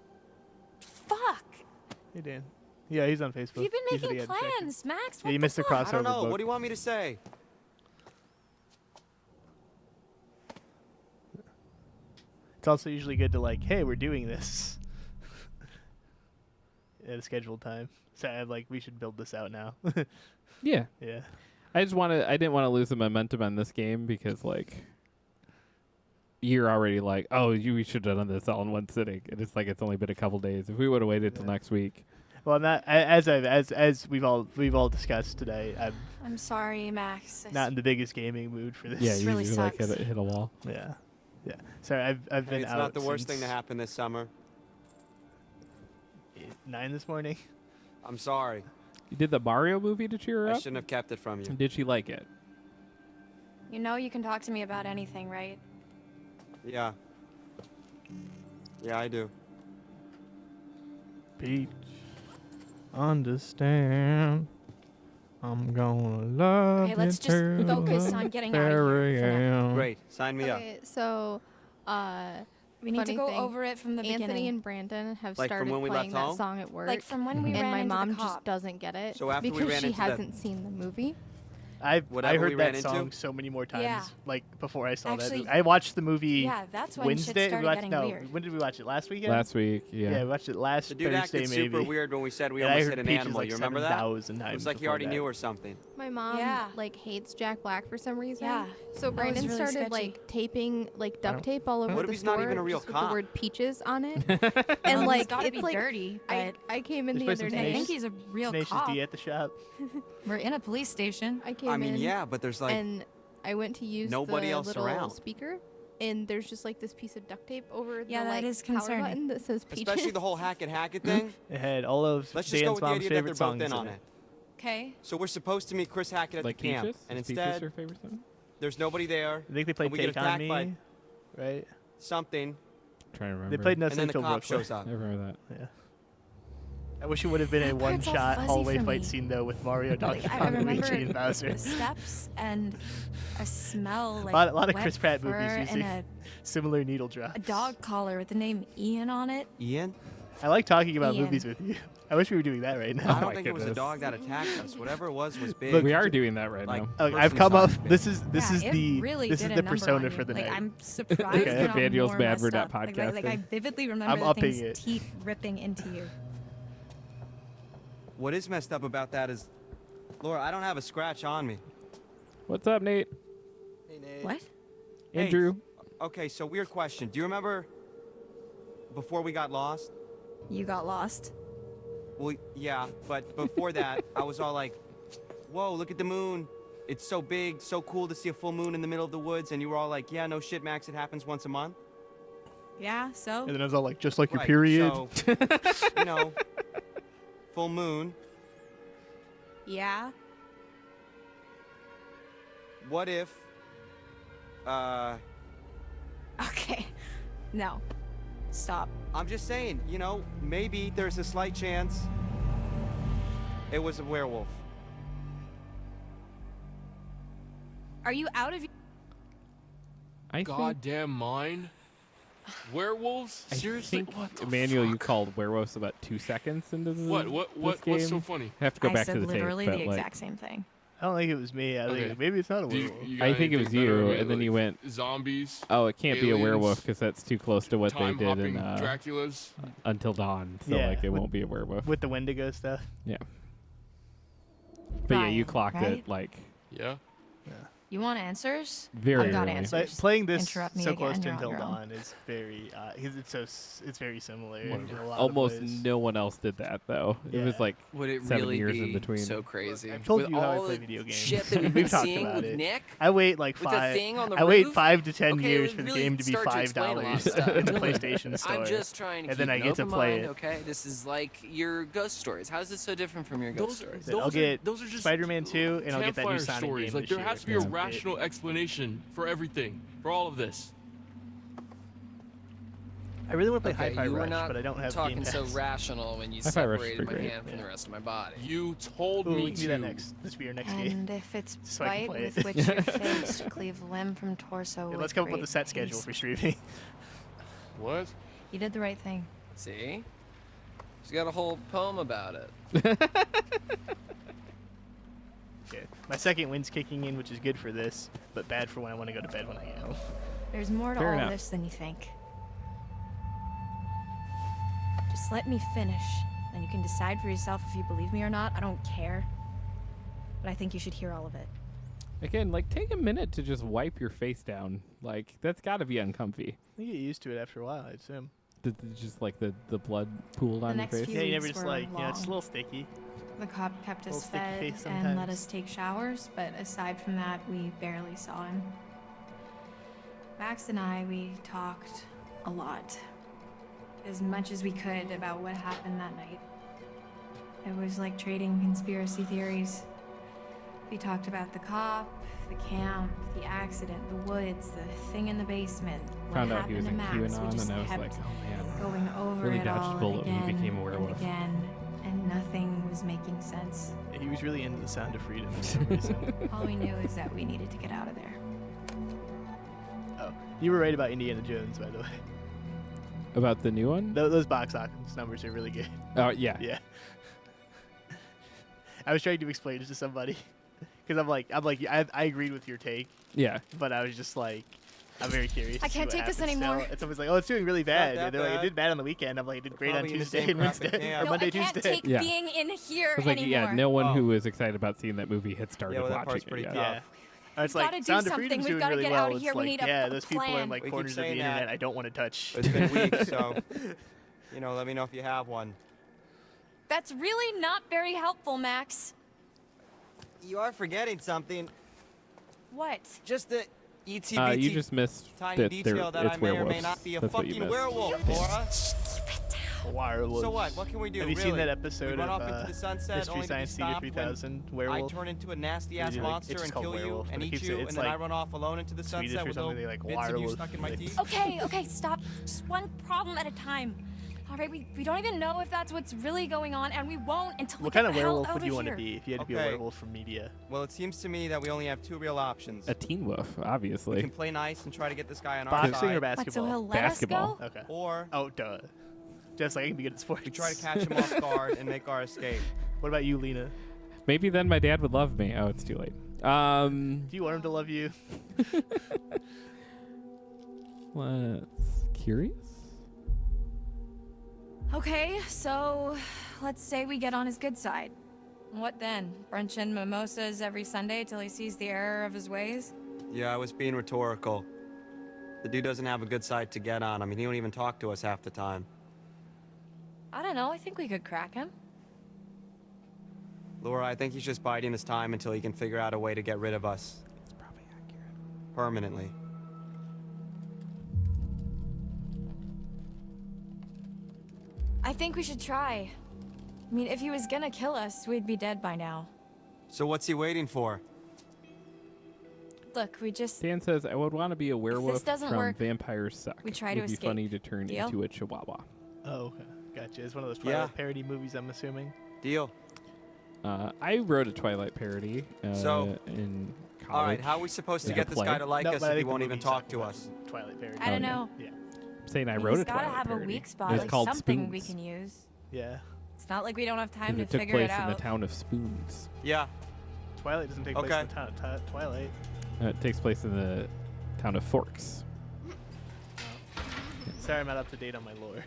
Fuck. Hey Dan. Yeah, he's on Facebook. You've been He said he making had rejected. plans, Max. Yeah, What you the missed the fuck? I don't crossover know. book. What do you want me to say? It's also usually good to like, hey, we're doing this at a scheduled time. So I'm like, we should build this out now. Yeah. Yeah. I didn't want to lose the momentum on this game because, like, you're already like, oh, we should have done this all in one sitting. And it's like, it's only been a couple days. If we would have waited till next week. Well, not as we've all discussed today. I'm sorry, Max. Not in the biggest gaming mood for this. Yeah, This you really like sucks. hit a wall. Yeah. Yeah. Sorry, I've Hey, been it's out. not the worst thing to since happen this summer. 9 this morning. I'm sorry. You did the Mario movie to cheer her I up? shouldn't have kept it from you. Did she like it? You know you can talk to me about anything, right? Yeah. Yeah, I do. Peach, understand. I'm gonna love Okay, let's you just till focus the on getting out of here very for now. end. Great. Sign me up. Okay, so We need to funny go thing, over it from the Anthony beginning. and Brandon have Like from started when we playing left that home? song at work. Like from when we and ran my into mom the just cop. doesn't get it So after we because ran she into the- hasn't seen the movie. I whatever we heard ran that into? song so many more times, Yeah. like before I saw Actually, that. I watched the movie. yeah, that's when shit Wednesday. started we watched, getting no, weird. when did we watch it? Last weekend. Last week, Yeah, we watched it last The dude Thursday, acted maybe. super weird when we said we And I almost heard hit an Peaches animal. like You remember that? 7,000 It times was like he before already that. knew or something. My mom Yeah. like hates Jack Black for some reason. Yeah. So That was Brandon really started sketchy. like taping like duct don't- tape all over What if the he's store not even a real just with cop? the word peaches on it. Well, and he's like gotta it's be like dirty, but I came in Just the play other some I day. think he's a real Tenacious cop. D at the shop. We're in a police station. I came I mean, in yeah, but there's like and I went to use nobody the else little around. speaker, and there's just like this piece of duct tape over Yeah, the that like is power concerning. button that says peaches. especially the whole Hackett thing. It had all of Let's just go Dan's with the mom's idea that favorite they're both songs in on it. it. Okay. So we're supposed to meet Chris Hackett at Like the camp, Peaches? and Is Peaches instead your favorite song? there's nobody there. I think they played and we get Take on attacked Me, by right? something, trying to remember. They played No and then the Central cop Brooklyn. shows up. I remember that. Yeah. I wish it would have been a That part's all one-shot fuzzy hallway for fight me. scene though with Mario, Donkey Like, I Kong, remember Luigi, and Bowser. the steps and a smell like a lot of wet Chris Pratt fur movies and using a similar needle drops. dog collar with the name Ian on it. Ian? I like talking about Ian. movies with you. I wish we were doing that right I now. don't my think it was a goodness. dog that attacked us. Whatever it was big. Look, We are doing that right like, now. Okay, I've person come up. size big. This is Yeah, it the really this did is a the number on persona you. for the like, night. I'm surprised Okay. that I'm Daniel's more bad messed for that up. Like, I podcasting. vividly remember I'm the upping thing's it. teeth ripping into you. What is messed up about that is, Laura, I don't have a scratch on me. What's up, Nate? Hey, Nate. What? Hey, Andrew. Okay, so weird question. Do you remember before we got lost? You got lost. Well, yeah, but before that, I was all like, whoa, look at the moon. It's so big, so cool to see a full moon in the middle of the woods. And you were all like, yeah, no shit, Max, it happens once a month. Yeah, so? And then I was all like, just like your Right, period. So, you know, full moon. Yeah. What if, Okay. No. Stop. I'm just saying, you know, maybe there's a slight chance it was a werewolf. Are you out of I think, Goddamn mine. Werewolves? I Seriously? think What the Emmanuel, you fuck? called werewolves about 2 seconds into the What? this game. What's so funny? I have to go I back said to the literally tape, the but like, exact same thing. I don't think it was me. I Okay. think maybe it's not a Do werewolf. you got I think it anything was better, you, right? and then you Like went, zombies, oh, it can't be a aliens, werewolf because that's too close to what they time did hopping in Draculas. Until Dawn. So Yeah, like it with- won't be a werewolf. With the Wendigo stuff. Yeah. But yeah, you Ryan, clocked right? it like Yeah. You want answers? very I've got early. answers. But playing this Interrupt me so again, close to you're on Until your own. Dawn is very, because it's very similar in a lot Almost of ways. no one else did that though. It was Yeah. like Would it 7 really years be in between. so crazy? I've told with you how I all play the video games. shit that we've been We've talked seeing about with it. Nick. I wait like with the five. thing on the I wait roof? 5 to 10 Okay, years it for the really game to be start to explain a lot of $5 stuff. in the PlayStation Store. I'm just trying to and keep then I an get to open play mind, it. okay? This is like your ghost stories. How is this so different from your ghost stories? Then I'll get those are just Spider-Man 2, and I'll get that new campfire Sonic stories. game Like this there year. has to be a That's rational it. explanation for everything, for all of this. I really want to play Okay, Hi-Fi you were Rush, not but I don't have talking Game so Pass. rational when you Hi-Fi Rush is separated my pretty great. hand from the rest of my body. You told Ooh, me we can to. do that next. This will be your next game. And if it's So I can bite play with it. which you're faced, cleave limb from torso. Yeah, with let's come up with a great set schedule haste. for streaming. What? You did the right thing. See? She's got a whole poem about it. Okay. My second wind's kicking in, which is good for this, but bad for when I want to go to bed when I get home. There's more to Fair all enough. this than you think. Just let me finish, then you can decide for yourself if you believe me or not. I don't care. But I think you should hear all of it. Again, like take a minute to just wipe your face down. Like that's got to be uncomfy. You get used to it after a while, I assume. Just like the blood pooled on your next face. few Yeah, you never weeks just were like, it's a long. little sticky. The cop kept us Little sticky fed face and let sometimes. us take showers, but aside from that, we barely saw him. Max and I, we talked a lot. As much as we could about what happened that night. It was like trading conspiracy theories. We talked about the cop, the camp, the accident, the woods, the thing in the basement, what Found out he happened was to in Max. We QAnon, just and I was kept like, oh man. going over Really it dodged a all bullet when he again became a werewolf. and again, and nothing was making sense. Yeah, he was really into the sound of freedom for some reason. All we knew is that we needed to get out of there. Oh, you were right about Indiana Jones, by the way. About the new one? Those box office numbers are really good. Oh yeah. Yeah. I was trying to explain it to somebody Because I agreed with your take, Yeah. but I was just like, I'm very curious. I to see can't what take this happens anymore. still. And someone's like, oh, it's doing really bad. that And they're like, it bad. did bad on the weekend. I'm like, it did great on Probably in the Tuesday same and crap Wednesday. again. Or No, Monday, I can't Tuesday. take Yeah. being in here It's like, anymore. yeah, no one Oh. who was excited about seeing that movie had started Yeah, well, that watching part's it pretty yet. tough. Yeah. Or it's We've like gotta do Sound of something. Freedom's We've doing gotta really get well. out of It's here. We like, need a yeah, those people are in plan. like We keep corners of the saying internet that. I don't want to touch. It's been weeks, so let me know if you have one. That's really not very helpful, Max. You are forgetting something. What? Just the ETBT You just missed tiny that detail that it's I may or may werewolves. not be a That's what you fucking missed. werewolf, Laura. Werewolves. So what? What can we do? Have you really? seen that We episode run of off into the sunset Mystery only to be Science Theater stopped when 3000 I Werewolf? turn into a nasty ass They do, like, monster it's just and called kill you werewolf, and but it eat keeps you, it- and it's then I like run off alone into the Swedish sunset or with something, little they like bits of you werewolf, stuck in my like- teeth. Okay, stop. Just one problem at a time. All right, we don't even know if that's what's really going on, and we won't until we What get kind of the hell werewolf out would of you want to here. be if you had to be a Okay. werewolf from media? Well, it seems to me that we only have two real options. A teen wolf, We obviously. can play nice and try to get this guy on our Boxing side. or What, so basketball? he'll let Basketball. us go? Okay. Or Oh, duh. Just like I can be good at sports. we try to catch him off guard and make our escape. What about you, Lena? Maybe then my dad would love me. Oh, it's too late. Do you want him to love you? Let's curious. Okay, so let's say we get on his good side. What then? Brunch and mimosas every Sunday till he sees the error of his ways? Yeah, I was being rhetorical. The dude doesn't have a good side to get on. I mean, he don't even talk to us half the time. I don't know. I think we could crack him. Laura, I think he's just biding his time until he can figure out a way to get rid of us. It's probably accurate. Permanently. I think we should try. I mean, if he was gonna kill us, we'd be dead by now. So what's he waiting for? Look, we just... Dan says, I would want to be a werewolf doesn't from work, Vampires Suck. we try It to would be escape. funny to turn Deal? into a chihuahua. Oh, okay. Gotcha. It's one of those Yeah. Twilight parody movies, I'm assuming. Deal. I wrote a Twilight parody So- in college. All right, how are we supposed to As a get this guy play. to like No, us but I if he think the won't even movie's talk talking to about us? Twilight parody. I don't yeah. know. Yeah. I'm saying I He's wrote a gotta Twilight have parody. a weak It spot, was like called something we Spoons. can use. Yeah. It's not like we don't have time 'Cause to it took figure place it in out. the town of Spoons. Yeah. Twilight doesn't take place Okay. in the town of Twilight. It takes place in the town of Forks. Sorry, I'm not up to date on my lore.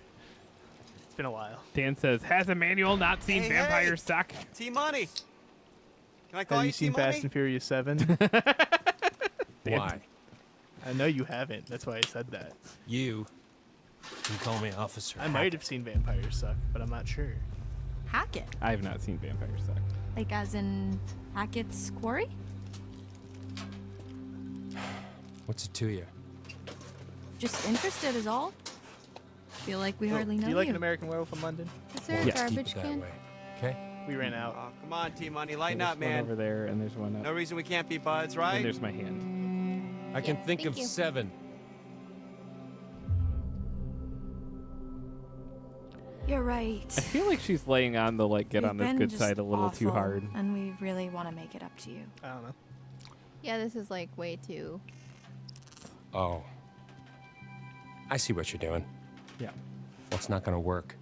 It's been a while. Dan says, has Emmanuel not seen Hey, Vampires hey! Suck? T-Money! Can I call Have you you seen T-Money? Fast and Furious 7? Why? I know you haven't. That's why I said that. You can call me Officer. I might have seen Vampires Suck, but I'm not sure. Hackett? I have not seen Vampires Suck. Like as in Hackett's Quarry? What's it to you? Just interested is all. Feel like we hardly know Do you like you. An American Werewolf in London? Is there a Yes, keep garbage it that can? way. Okay? We ran out. Oh, come on, T-Money, lighten There's up, one man. over there, and there's one up. No reason we can't be buds, And right? there's my hand. I can Yeah, think thank of you. 7. You're right. I feel like she's laying on the get We've on this been good just side a little too awful, hard. And we really want to make it up to you. I don't know. Yeah, this is like way too. Oh. I see what you're doing. Yeah. Well, it's not going to work.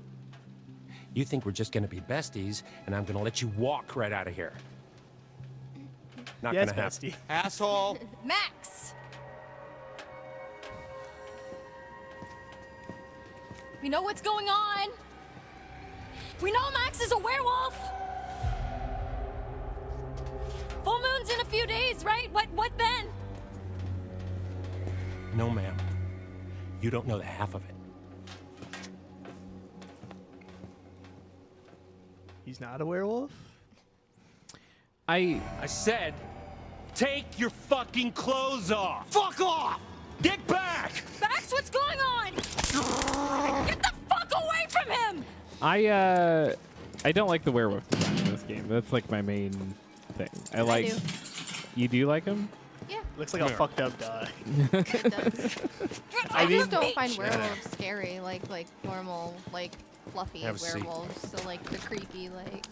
You think we're just going to be besties, and I'm going to let you walk right out of here. Not Yes, going to happen. bestie. Asshole! Max! We know what's going on. We know Max is a werewolf. Full moon's in a few days, right? What then? No, ma'am. You don't know the half of it. He's not a werewolf? I said, take your fucking clothes off. Fuck off! Get back! Max, what's going on? Get the fuck away from him! I don't like the werewolf design in this game. That's like my main thing. I like. do. You do like him? Yeah, Looks like a fucked up dog. it does. I I mean- just don't find werewolves scary like normal, like fluffy Have a seat. werewolves. So like the creepy, like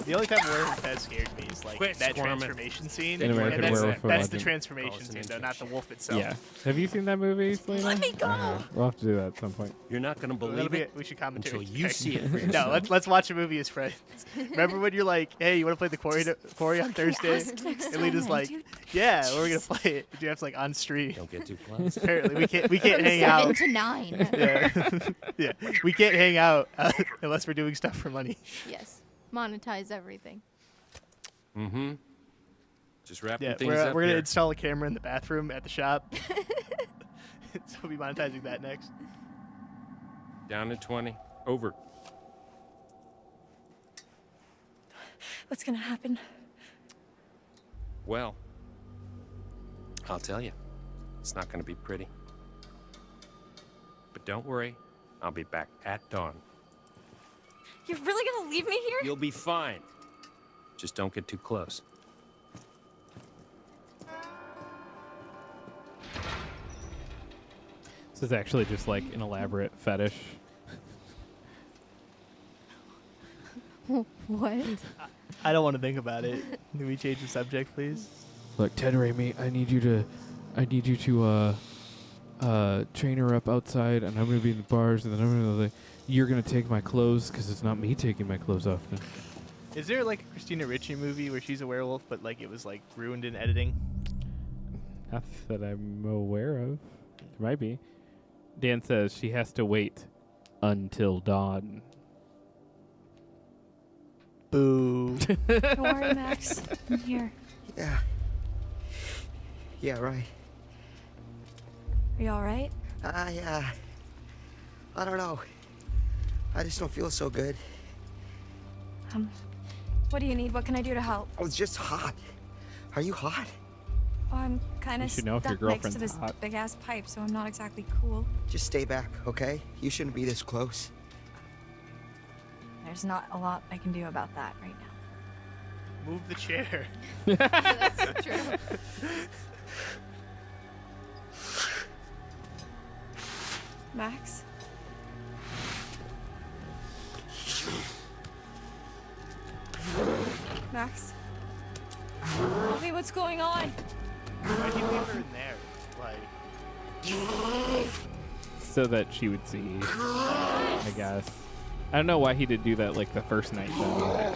The only type of werewolf that scared me is like Quit that squirming. transformation scene. In American and Werewolf in that's the London. transformation Oh, it's an scene, though, not the wolf itself. Yeah. Have you seen that movie, Selena? Let me go. We'll have to do that at some point. You're not gonna That'll believe be it We should commentate until you see it for No, yourself. let's watch a movie as friends. Remember when you're like, hey, you want to play the Quarry on Thursday? ask next And Lena's time, like, dude. yeah, we're gonna play it. Jeff's like on stream. Don't get too close. Apparently, we can't hang 7 out. to 9. Yeah, yeah, we can't hang out unless we're doing stuff for money. Yes. Monetize everything. Mm-hmm. Just wrapping Yeah, things we're up gonna here. install a camera in the bathroom at the shop. So we'll be monetizing that next. Down to 20. Over. What's gonna happen? Well, I'll tell you. It's not gonna be pretty. But don't worry. I'll be back at dawn. You're really gonna leave me here? You'll be fine. Just don't get too close. This is actually just like an elaborate fetish. What? I don't want to think about it. Can we change the subject, please? Look, Ted Raimi, I need you to train her up outside, and I'm gonna be in the bars, and then you're gonna take my clothes, because it's not me taking my clothes off. Is there like a Christina Ricci movie where she's a werewolf, but like it was like ruined in editing? Not that I'm aware of. There might be. Dan says she has to wait until dawn. Boo. Don't worry, Max. I'm here. Yeah. Yeah, right. Are you alright? I don't know. I just don't feel so good. What do you need? What can I do to help? I was just hot. Are you hot? Oh, I'm kind You of should know if your stuck next to girlfriend's this hot. big ass pipe, so I'm not exactly cool. Just stay back, okay? You shouldn't be this close. There's not a lot I can do about that right now. Move the chair. That's true. Max? Max? Tell me what's going on. Why'd you leave her in there? Like, So that she would see, I guess. I don't know why he did do that like the first night though.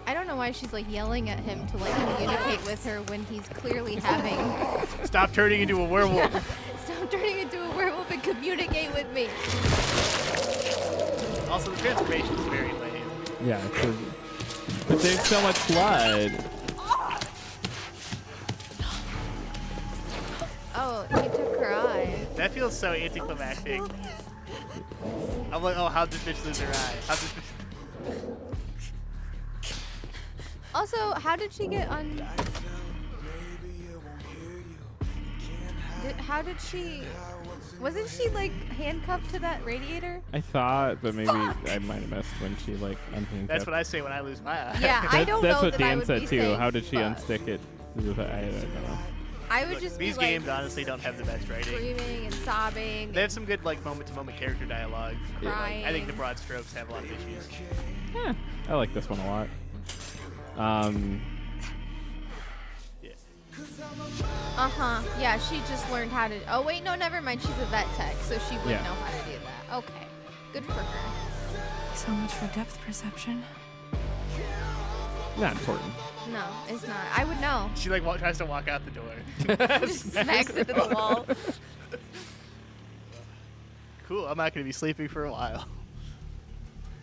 I don't know why she's like yelling at him to like communicate with her when he's clearly having. stop turning into a werewolf. Stop turning into a werewolf and communicate with me. Also, the transformation is very lame. Yeah, but there's so much blood. Oh, he took her eye. That feels so anticlimactic. I'm like, oh, how'd this bitch lose her eye? How'd this bitch... Also, how did she get on? How did she? Wasn't she like handcuffed to that radiator? I thought, but maybe I might have missed when she like unhandcuffed. That's what I say when I lose my eye. Yeah, I don't That's know what that I Dan would said be too. saying How did she fuck. unstick it? I don't know. I would Look, just these be like games honestly don't have the best writing. screaming and sobbing. They have some good like moment-to-moment character dialogue. Crying. I think the broad strokes have a lot of issues. Yeah, I like this one a lot. Yeah, she just learned how to. Oh wait, no, never mind. She's a vet tech, so she would Yeah. know how to do that. Okay, good for her. So much for depth perception. Not important. No, it's not. I would know. She like tries to walk out the door. Just smacks into the wall. Cool. I'm not gonna be sleeping for a while.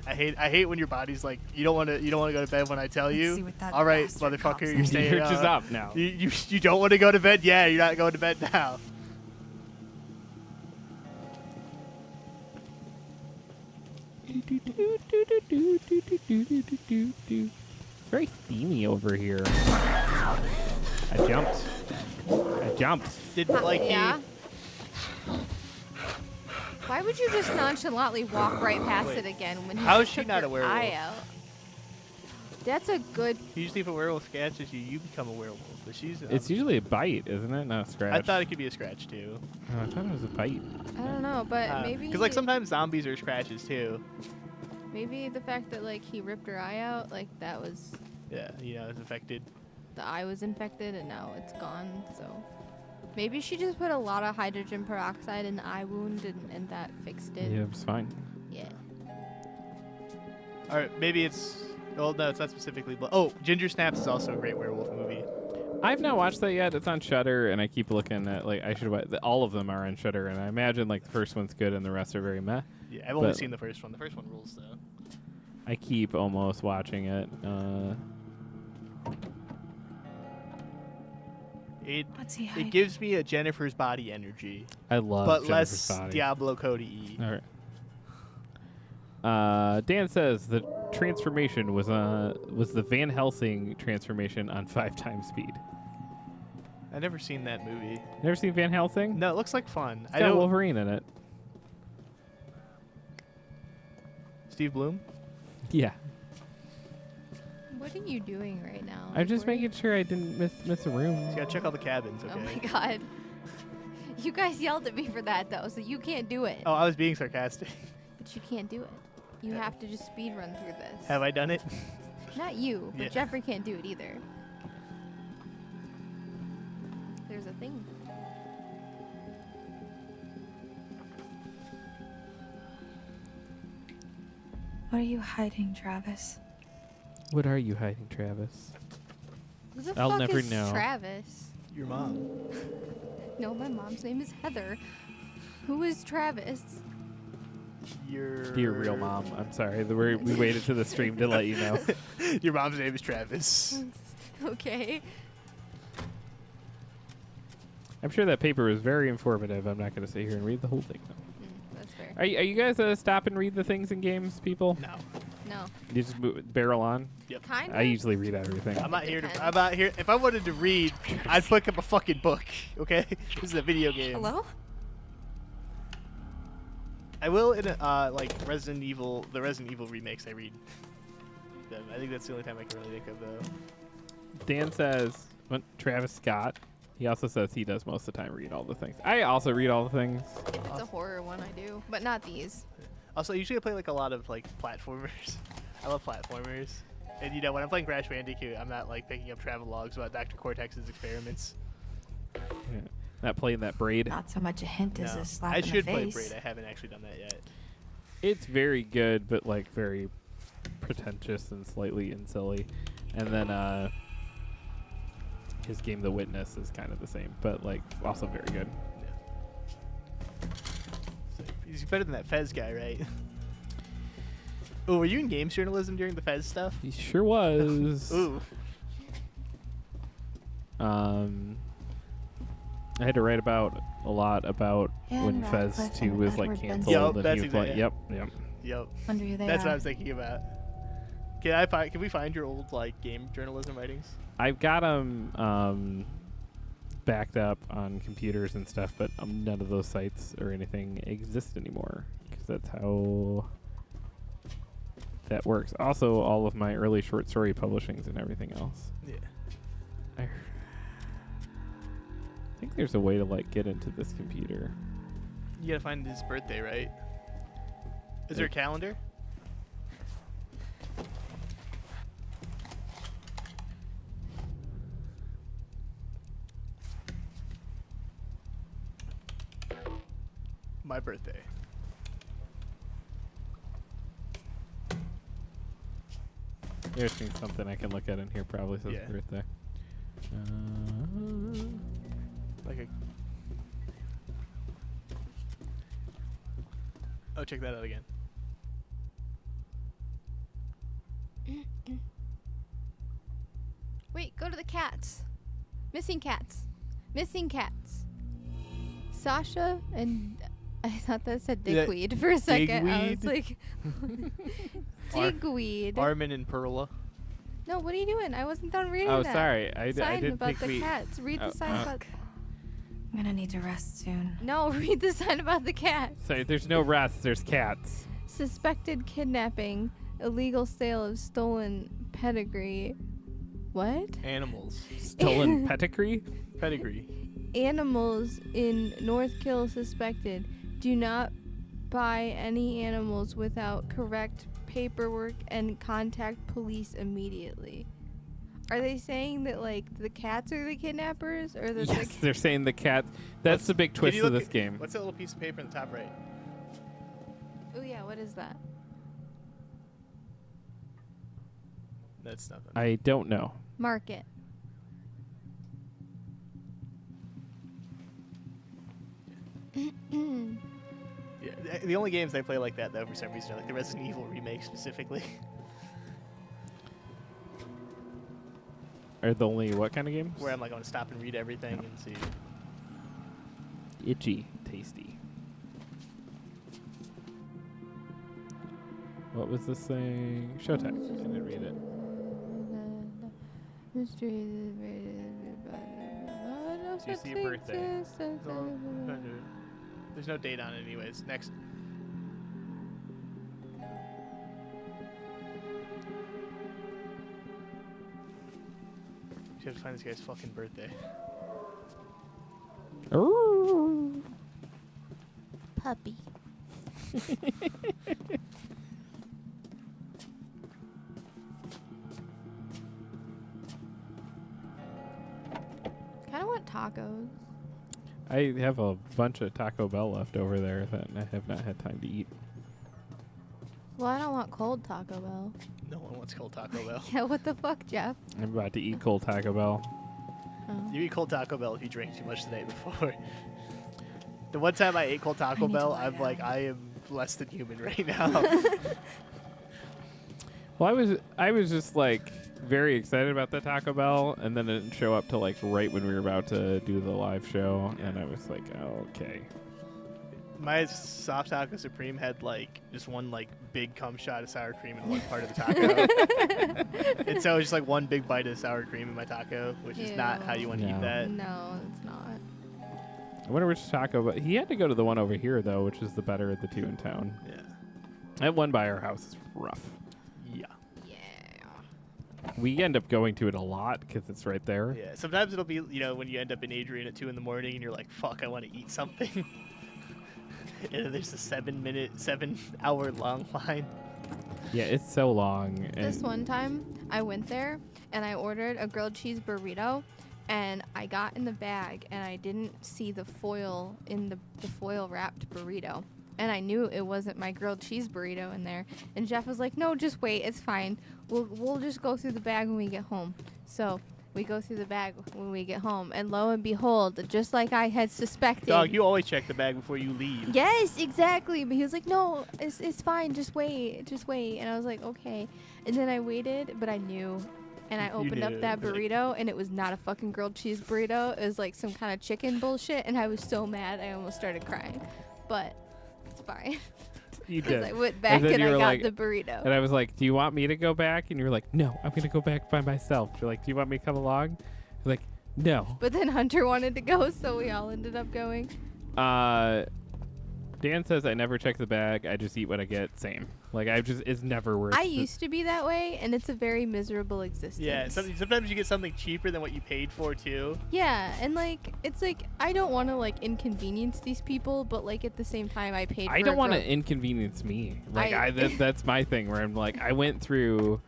I hate when your body's like you don't want to go to bed when I tell Let's you. see what that All right, bastard motherfucker, comes you're staying. You're just up now. You don't want to go to bed? Yeah, you're not going to bed now. Very themey over here. I jumped. Did Blakey? Yeah. Why would you just nonchalantly walk right past it again when he How is just she took not your a werewolf? eye out? That's a good. Usually, if a werewolf scratches you, you become a werewolf. But she's. It's usually a bite, isn't it? Not a scratch. I thought it could be a scratch too. Oh, I thought it was a bite. I don't know, but maybe. Because like sometimes zombies are scratches too. Maybe the fact that like he ripped her eye out, like that was Yeah, it's affected. the eye was infected and now it's gone. So maybe she just put a lot of hydrogen peroxide in the eye wound and that fixed it. Yeah, it's fine. Yeah. Or maybe it's. Well, no, it's not specifically. Oh, Ginger Snaps is also a great werewolf movie. I've not watched that yet. It's on Shudder, and I keep looking at like I should. All of them are on Shudder, and I imagine like the first one's good and the rest are very meh. Yeah, I've only seen the first one. The first one rules though. I keep almost watching it. What's he hiding? It gives me a Jennifer's Body energy. I love but Jennifer's less Body. Diablo Cody. All right. Dan says the transformation was the Van Helsing transformation on 5 times speed. I've never seen that movie. Never seen Van Helsing? No, it looks like fun. It's got Wolverine in it. Steve Bloom? Yeah. What are you doing right now? I'm just making sure I didn't miss a room. You gotta check all the cabins, okay? Oh my god. You guys yelled at me for that though, so you can't do it. Oh, I was being sarcastic. But you can't do it. You have to just speed run through this. Have I done it? Not you, but Yeah. Jeffrey can't do it either. There's a thing. What are you hiding, Travis? What are you hiding, Travis? Who the I'll fuck never is know. Travis? Your mom. No, my mom's name is Heather. Who is Travis? Your real mom. I'm sorry. We waited to the stream to let you know. Your mom's name is Travis. Okay. I'm sure that paper was very informative. I'm not going to sit here and read the whole thing, though. That's fair. Are you guys stop and read the things in games, people? No. No. You just barrel on? Yep. Kind I usually read everything. I'm not here to. I'm not here. If I wanted to read, I'd pick up a fucking book. Okay, this is a video game. Hello? I will in like Resident Evil, the Resident Evil remakes. I read them. I think that's the only time I can really think of though. Dan says Travis Scott. He also says he does most of the time read all the things. I also read all the things. If it's a horror one, I do, but not these. Also, usually I play like a lot of like platformers. I love platformers. And when I'm playing Crash Bandicoot, I'm not like picking up travel logs about Dr. Cortex's experiments. Yeah. Not playing that Braid. Not so much a hint as No. a slap I in should the play face. Braid. I haven't actually done that yet. It's very good, but like very pretentious and slightly silly. And then his game, The Witness, is kind of the same, but like also very good. So he's better than that Fez guy, right? Oh, were you in games journalism during the Fez stuff? He sure was. Ooh. I had to write about a lot about when And Fez Radcliffe 2 and was like Edward canceled. Yep, and that's he was like, exactly- yep. Yep. Wonder who they That's what I are. was thinking about. Can we find your old like game journalism writings? I've got them backed up on computers and stuff, but none of those sites or anything exist anymore because that's how that works. Also, all of my early short story publishings and everything else. Yeah. I think there's a way to like get into this computer. You gotta find his birthday, right? Is there a calendar? My birthday. There's something I can look at in here. Probably says Yeah. birthday. Like a. Oh, check that out again. Wait, go to the cats. Missing cats. Missing cats. Sasha and I thought that said Yeah, dickweed for a second. I was Digweed. like, digweed. Armin and Perla. No, what are you doing? I wasn't done reading Oh, that. sorry. I Sign didn't about think the we- cats. Read Oh, the sign oh. about. I'm gonna need to rest soon. No, read the sign about the cats. Sorry, there's no rest. There's cats. Suspected kidnapping, illegal sale of stolen pedigree. What? Animals. Stolen pedigree? Pedigree. Animals in North Kill suspected. Do not buy any animals without correct paperwork and contact police immediately. Are they saying that like the cats are the kidnappers, or that Yes, they're saying the cats. That's the big twist of this game. What's that little piece of paper in the top right? Oh yeah, what is that? That's nothing. I don't know. Mark it. Yeah, the only games I play like that though, for some reason, are like the Resident Evil remake specifically. Are the only what kind of games? Where I'm like, I want to stop and read everything and see. Itchy, tasty. What was this thing? Show text. I didn't read it. Do you see your birthday? There's no date on it anyways. Next. You have to find this guy's fucking birthday. Ooh. Puppy. Kind of want tacos. I have a bunch of Taco Bell left over there that I have not had time to eat. Well, I don't want cold Taco Bell. No one wants cold Taco Bell. Yeah, what the fuck, Jeff? I'm about to eat cold Taco Bell. Oh. You eat cold Taco Bell if you drank too much the night before. The one time I ate cold Taco Bell, I'm like, I am less than human right now. Well, I was just like very excited about the Taco Bell, and then it didn't show up till like right when we were about to do the live show, and I was like, oh, okay. My soft taco supreme had like just one like big cum shot of sour cream in one part of the taco, and so it was just like one big bite of sour cream in my taco, which is not how you want to eat that. No, it's not. I wonder which taco, but he had to go to the one over here though, which is the better of the two in town. Yeah. That one by our house is rough. Yeah. We end up going to it a lot because it's right there. Yeah. Sometimes it'll be, you know, when you end up in Adrian at 2 in the morning and you're like, fuck, I want to eat something. And then there's a 7 hour long line. Yeah, it's so long. This one time, I went there and I ordered a grilled cheese burrito, and I got in the bag and I didn't see the foil in the foil wrapped burrito. And I knew it wasn't my grilled cheese burrito in there. And Jeff was like, no, just wait, it's fine. We'll just go through the bag when we get home. So we go through the bag when we get home, and lo and behold, just like I had suspected. Dog, you always check the bag before you leave. Yes, exactly. But he was like, no, it's fine. Just wait. And I was like, okay. And then I waited, but I knew. And I opened up that burrito, and it was not a fucking grilled cheese burrito. It was like some kind of chicken bullshit, and I was so mad I almost started crying. But it's fine. You did. I went back and I got like, the burrito. And I was like, do you want me to go back? And you were like, no, I'm going to go back by myself. You're like, do you want me to come along? You're like, no. But then Hunter wanted to go, so we all ended up going. Dan says I never check the bag. I just eat what I get. Same. Like, it's never worth it. I used to be that way, and it's a very miserable existence. Yeah, sometimes you get something cheaper than what you paid for, too. Yeah, and, like, it's like, I don't want to, like, inconvenience these people, but, like, at the same time, I paid for I don't want to inconvenience me. Like, that's my thing, where I'm like, I went through...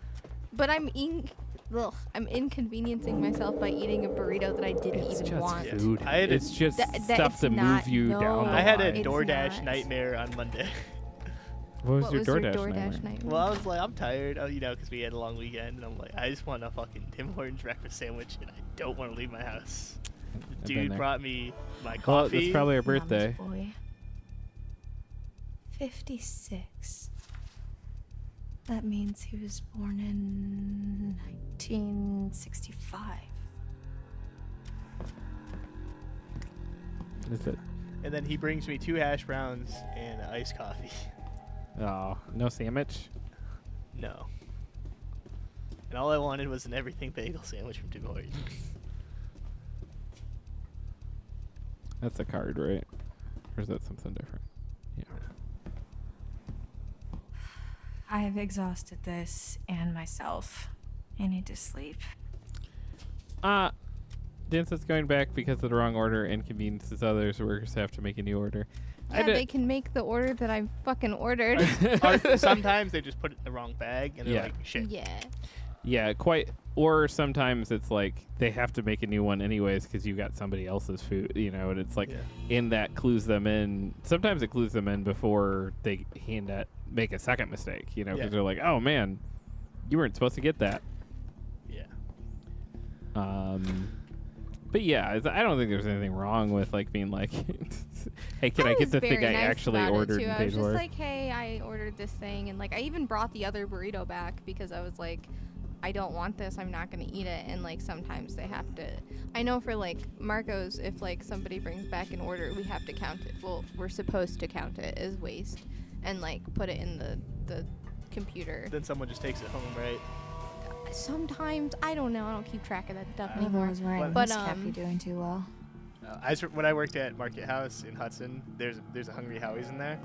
But I'm inconveniencing myself by eating a burrito that I didn't even want. Food. It's just stuff to move you down the I had a line. DoorDash nightmare on Monday. What was your DoorDash nightmare? Well, I was like, I'm tired, you know, because we had a long weekend, and I'm like, I just want a fucking Tim Hortons breakfast sandwich, and I don't want to leave my house. The dude brought me my coffee. Well, that's probably our birthday. Mama's boy. 56. That means he was born in 1965. Is it? And then he brings me 2 hash browns and iced coffee. Oh, no sandwich? No. And all I wanted was an everything bagel sandwich from Tim Hortons. That's a card, right? Or is that something different? Yeah. I have exhausted this and myself. I need to sleep. Dan says going back because of the wrong order inconveniences others. Workers have to make a new order. Yeah, they can make the order that I fucking ordered. Or sometimes they just put it in the wrong bag and they're Yeah. like, shit. Yeah. Yeah, quite. Or sometimes it's like they have to make a new one anyways because you got somebody else's food, you know, and it's like in that clues them in. Sometimes it clues them in before they make a second mistake, you know, because they're like, oh man, you weren't supposed to get that. Yeah. But yeah, I don't think there's anything wrong with like being like, hey, can I get the thing I actually ordered and I paid was just for? like, hey, I ordered this thing, and like I even brought the other burrito back because I was like, I don't want this, I'm not gonna eat it. And like sometimes they have to, I know for like Marco's, if like somebody brings back an order, we have to count it. Well, we're supposed to count it as waste and like put it in the computer. Then someone just takes it home, right? Sometimes, I don't know, I don't keep track of that stuff Whoever anymore. was wearing But this can't be doing too well. When I worked at Market House in Hudson, there's a Hungry Howie's in there,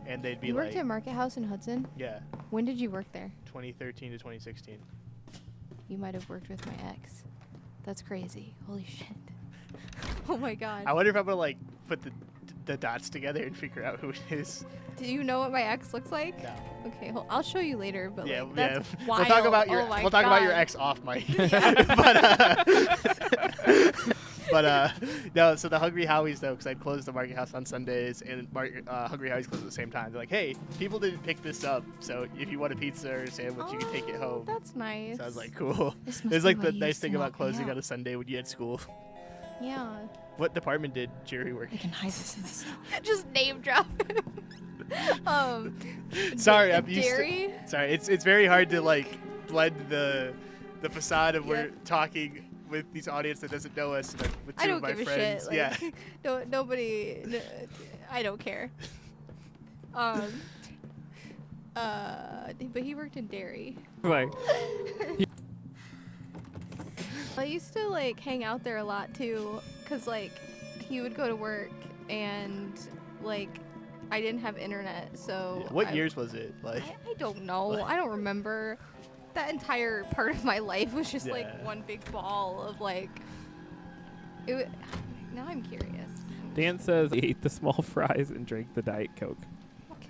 and they'd be You like, worked at Market House in Hudson? yeah, When did you work there? 2013 to 2016. You might have worked with my ex. That's crazy. Holy shit. Oh my god. I wonder if I'm gonna like put the dots together and figure out who it is. Do you know what my ex looks like? No. Okay, I'll show you later. But Yeah, like, that's yeah. wild. We'll talk about your Oh my talk about your God. ex off mic. but no. So the Hungry Howie's though, because I'd close the Market House on Sundays, and Hungry Howie's closed at the same time. They're like, hey, people didn't pick this up, so if you want a pizza or a sandwich, you can take it home. That's nice. So I was like, cool. This must It's be like why the you nice used to thing about knock me closing out. on a Sunday when you had school. Yeah. What department did Jerry work? I can hide this in myself. Just name drop him. Sorry, I'm used Jerry? to. Sorry, it's very hard to like blend the facade of we're talking with these audience that doesn't know us with two I don't of my give friends. a shit. Like, yeah. Nobody. I don't care. But he worked in dairy. Like, I used to like hang out there a lot too, cause like he would go to work and like I didn't have internet, so. What years was it? Like. I don't know. I don't remember. That entire part of my life was just like one big ball of like. Now I'm curious. Dan says he ate the small fries and drank the Diet Coke.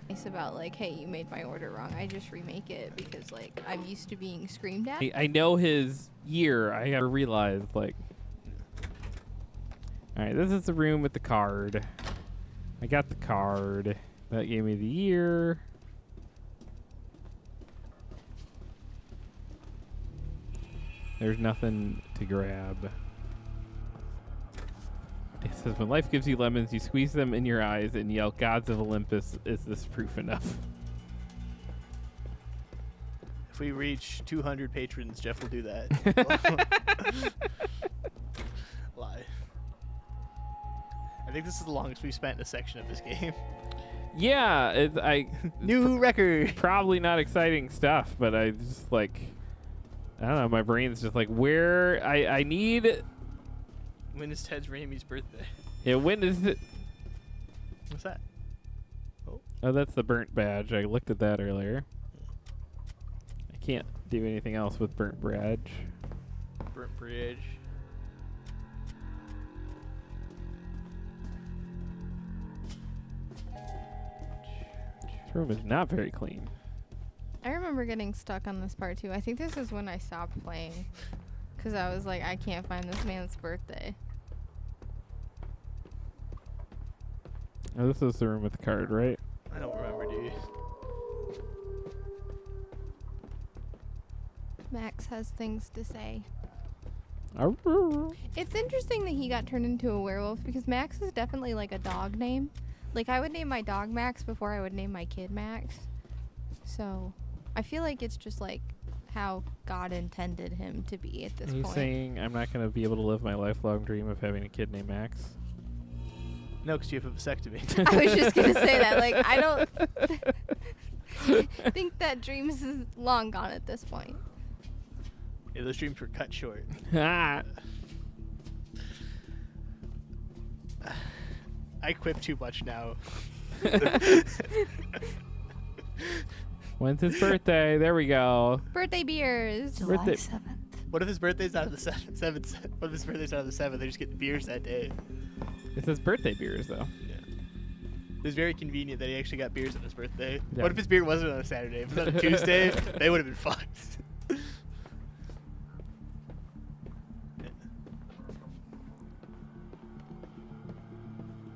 Nice about like, hey, you made my order wrong. I just remake it because like I'm used to being screamed at. I know his year. I never realized, like. Alright, this is the room with the card. I got the card. That gave me the year. There's nothing to grab. It says, when life gives you lemons, you squeeze them in your eyes and yell, gods of Olympus, is this proof enough? If we reach 200 patrons, Jeff will do that. Lie. I think this is the longest we've spent in a section of this game. Yeah, new record. Probably not exciting stuff, but I just like, I don't know. My brain's just like, where I need. When is Ted Raimi's birthday? Yeah, when is it? What's that? Oh, that's the burnt badge. I looked at that earlier. I can't do anything else with burnt badge. Burnt bridge. This room is not very clean. I remember getting stuck on this part too. I think this is when I stopped playing. Because I was like, I can't find this man's birthday. Oh, this is the room with the card, right? I don't remember, dude. Max has things to say. Arr. It's interesting that he got turned into a werewolf because Max is definitely like a dog name. Like I would name my dog Max before I would name my kid Max. So I feel like it's just like how God intended him to be at this Are you point. saying I'm not going to be able to live my lifelong dream of having a kid named Max? No, because you have a vasectomy. I was just going to say that. Like, I don't think that dreams is long gone at this point. Yeah, those dreams were cut short. Ah. I quip too much now. When's his birthday? There we go. Birthday beers. July Birthday- 7th. What if his birthday's not on the 7th? What if his birthday's not on the 7th? They just get beers that day. It says birthday beers, though. It was very convenient that he actually got beers on his birthday. Yeah. What if his beer wasn't on a Saturday? If it was on a Tuesday, they would have been fucked.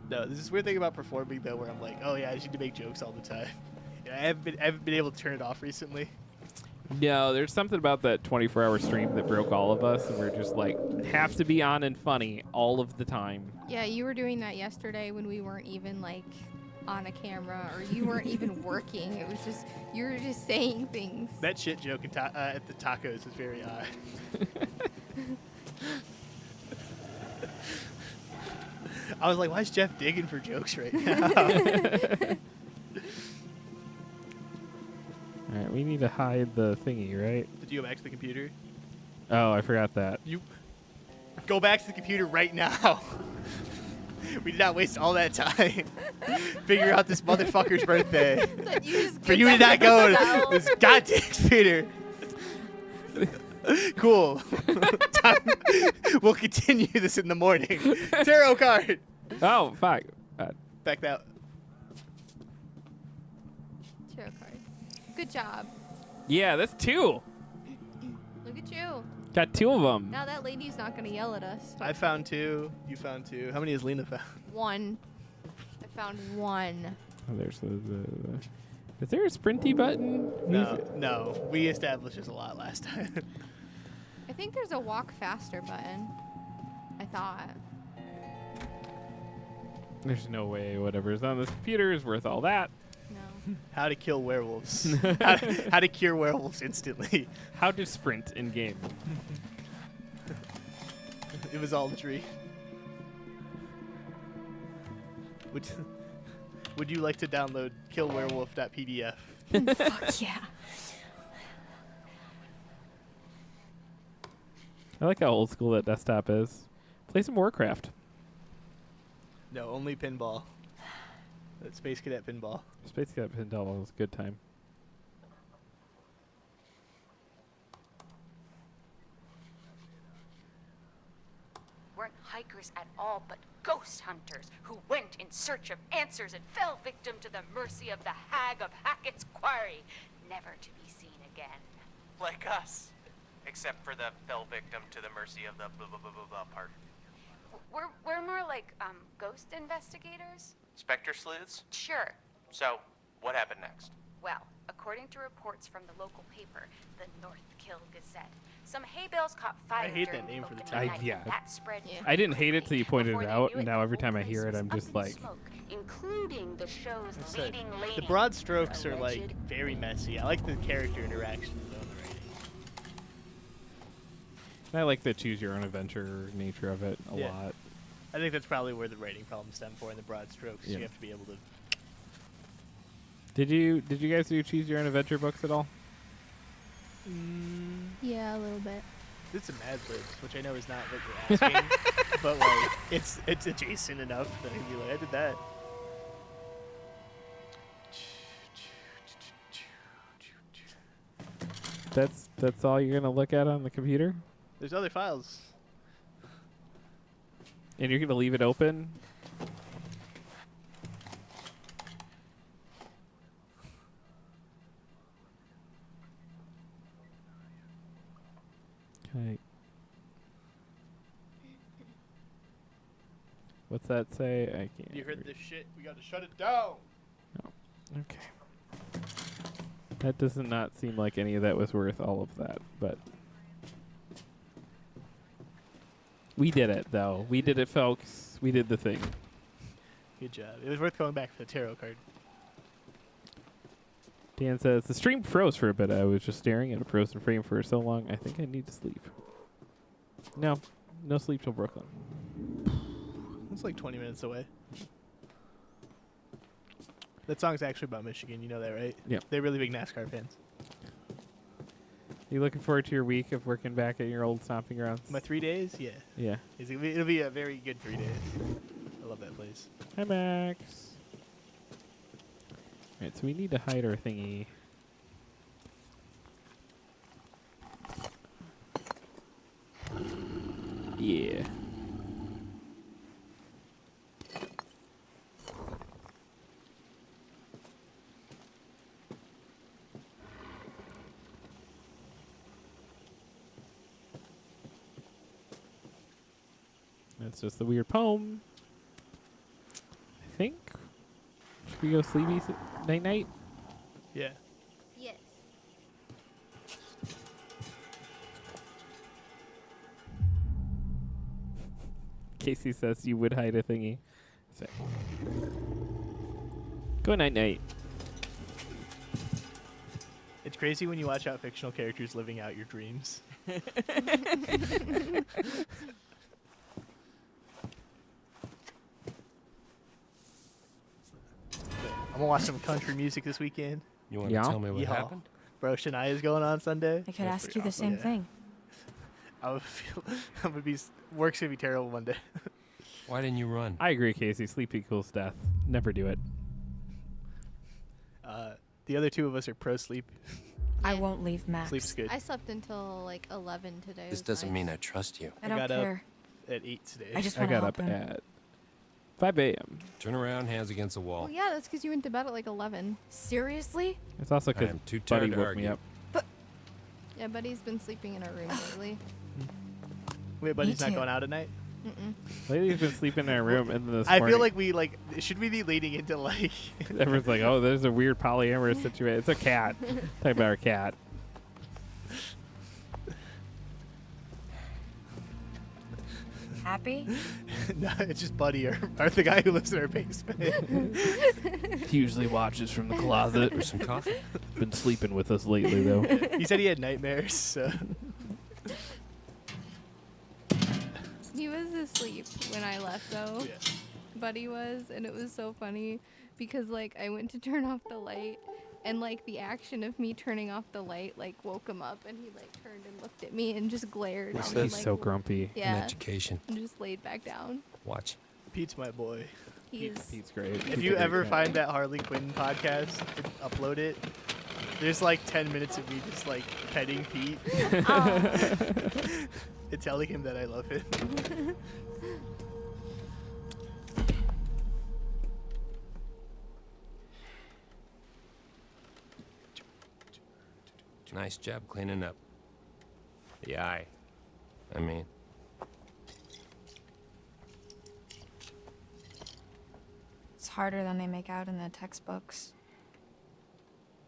No, there's this weird thing about performing though, where I'm like, oh yeah, I just need to make jokes all the time. I haven't been able to turn it off recently. No, there's something about that 24-hour stream that broke all of us, and we're just like, have to be on and funny all of the time. Yeah, you were doing that yesterday when we weren't even like on a camera, or you weren't even working. It was just you were just saying things. That shit joke at the tacos is very odd. I was like, why is Jeff digging for jokes right now? All right, we need to hide the thingy, right? Did you go back to the computer? Oh, I forgot that. You go back to the computer right now. We did not waste all that time figure out this motherfucker's birthday for you to not go to this goddamn computer. Cool. We'll continue this in the morning. Tarot card. Oh, fuck. Back that. Tarot card. Good job. Yeah, that's 2. Look at you. Got 2 of them. Now that lady's not gonna yell at us. I found 2. You found 2. How many has Lena found? 1. I found 1. Oh, there's the. Is there a sprinty button? No. We established this a lot last time. I think there's a walk faster button. I thought. There's no way whatever's on this computer is worth all that. No. How to kill werewolves. how to cure werewolves instantly. How to sprint in game. It was all a dream. Would you like to download killwerewolf.pdf? Fuck yeah. I like how old school that desktop is. Play some Warcraft. No, only pinball. That Space Cadet pinball. Space Cadet pinball was a good time. Weren't hikers at all, but ghost hunters who went in search of answers and fell victim to the mercy of the hag of Hackett's Quarry, never to be seen again. Like us. Except for the fell victim to the mercy of the blah blah blah blah blah part. We're more like ghost investigators. Spectre sleuths? Sure. So, what happened next? Well, according to reports from the local paper, the North Kill Gazette, some hay bales caught fire. I hate during that name for the opening town. night. Yeah. That spread I didn't hate it till you pointed Before it they out, knew and it, now the every whole time I place hear it, was I'm up just in like, smoke, including the show's I said, leading lady. the broad strokes are like very messy. I like the character interactions though in the writing. I like the choose your own adventure nature of it a lot. I think that's probably where the writing problems stem for in the broad strokes. Yeah. You have to be able to. Did you guys do choose your own adventure books at all? Yeah, a little bit. Did some Mad Libs, which I know is not what you're asking, but like it's adjacent enough that I can be like, I did that. That's all you're gonna look at on the computer, There's other files. and you're gonna leave it open. Okay. What's that say? I can't. You heard this shit? We gotta shut it down. Okay. That does not seem like any of that was worth all of that, but we did it, though. We did it, folks. We did the thing. Good job. It was worth going back for the tarot card. Dan says, the stream froze for a bit. I was just staring at a frozen frame for so long, I think I need to sleep. No. No sleep till Brooklyn. It's like 20 minutes away. That song's actually about Michigan. You know that, right? Yeah. They're really big NASCAR fans. You looking forward to your week of working back at your old stomping grounds? My 3 days? Yeah. Yeah. It'll be a very good 3 days. I love that place. Hi, Max. Alright, so we need to hide our thingy. Yeah. It's just a weird poem. I think. Should we go sleepy night? Yeah. Yes. Casey says you would hide a thingy. So. Go night. It's crazy when you watch out fictional characters living out your dreams. I'm gonna watch some country music this weekend. You want to tell me what happened? Bro, Shania's going on Sunday. I could ask you the same thing. I'm gonna be work's gonna be terrible Monday. Why didn't you run? I agree, Casey. Sleep equals death. Never do it. The other two of us are pro sleep. I won't leave Max. Sleep's good. I slept until like 11 today. This doesn't mean I trust you. I don't got care. up at 8 today. I just I want to got help up him. at 5 a.m. Turn around, hands against the wall. Well, yeah, that's because you went to bed at like 11. Seriously? It's also I because am too Buddy tired to woke me argue. up. Yeah, Buddy's been sleeping in our room lately. Wait, Buddy's not too. going out at night? Mm-mm. Lately, he's been sleeping in our room, and then this I morning, feel like we should we be leading into like everyone's like, "Oh, there's a weird polyamorous situation." It's a cat. Talking about our cat. Happy? No, it's just Buddy or the guy who lives in our basement. He usually watches from the closet. Or some coffee. Been sleeping with us lately, though. He said he had nightmares. So. He was asleep when I left, though. Yeah. Buddy was, and it was so funny because like I went to turn off the light, and like the action of me turning off the light like woke him up, and he like turned and looked at me and just glared. What's and then, He's like, so grumpy. Yeah. An education. And just laid back down. Watch. Pete's my boy. He's great. If He's a you great ever cat. find that Harley Quinn podcast, upload it. There's like 10 minutes of me just like petting Pete and telling him that I love him. Nice job cleaning up. The eye. I mean. It's harder than they make out in the textbooks.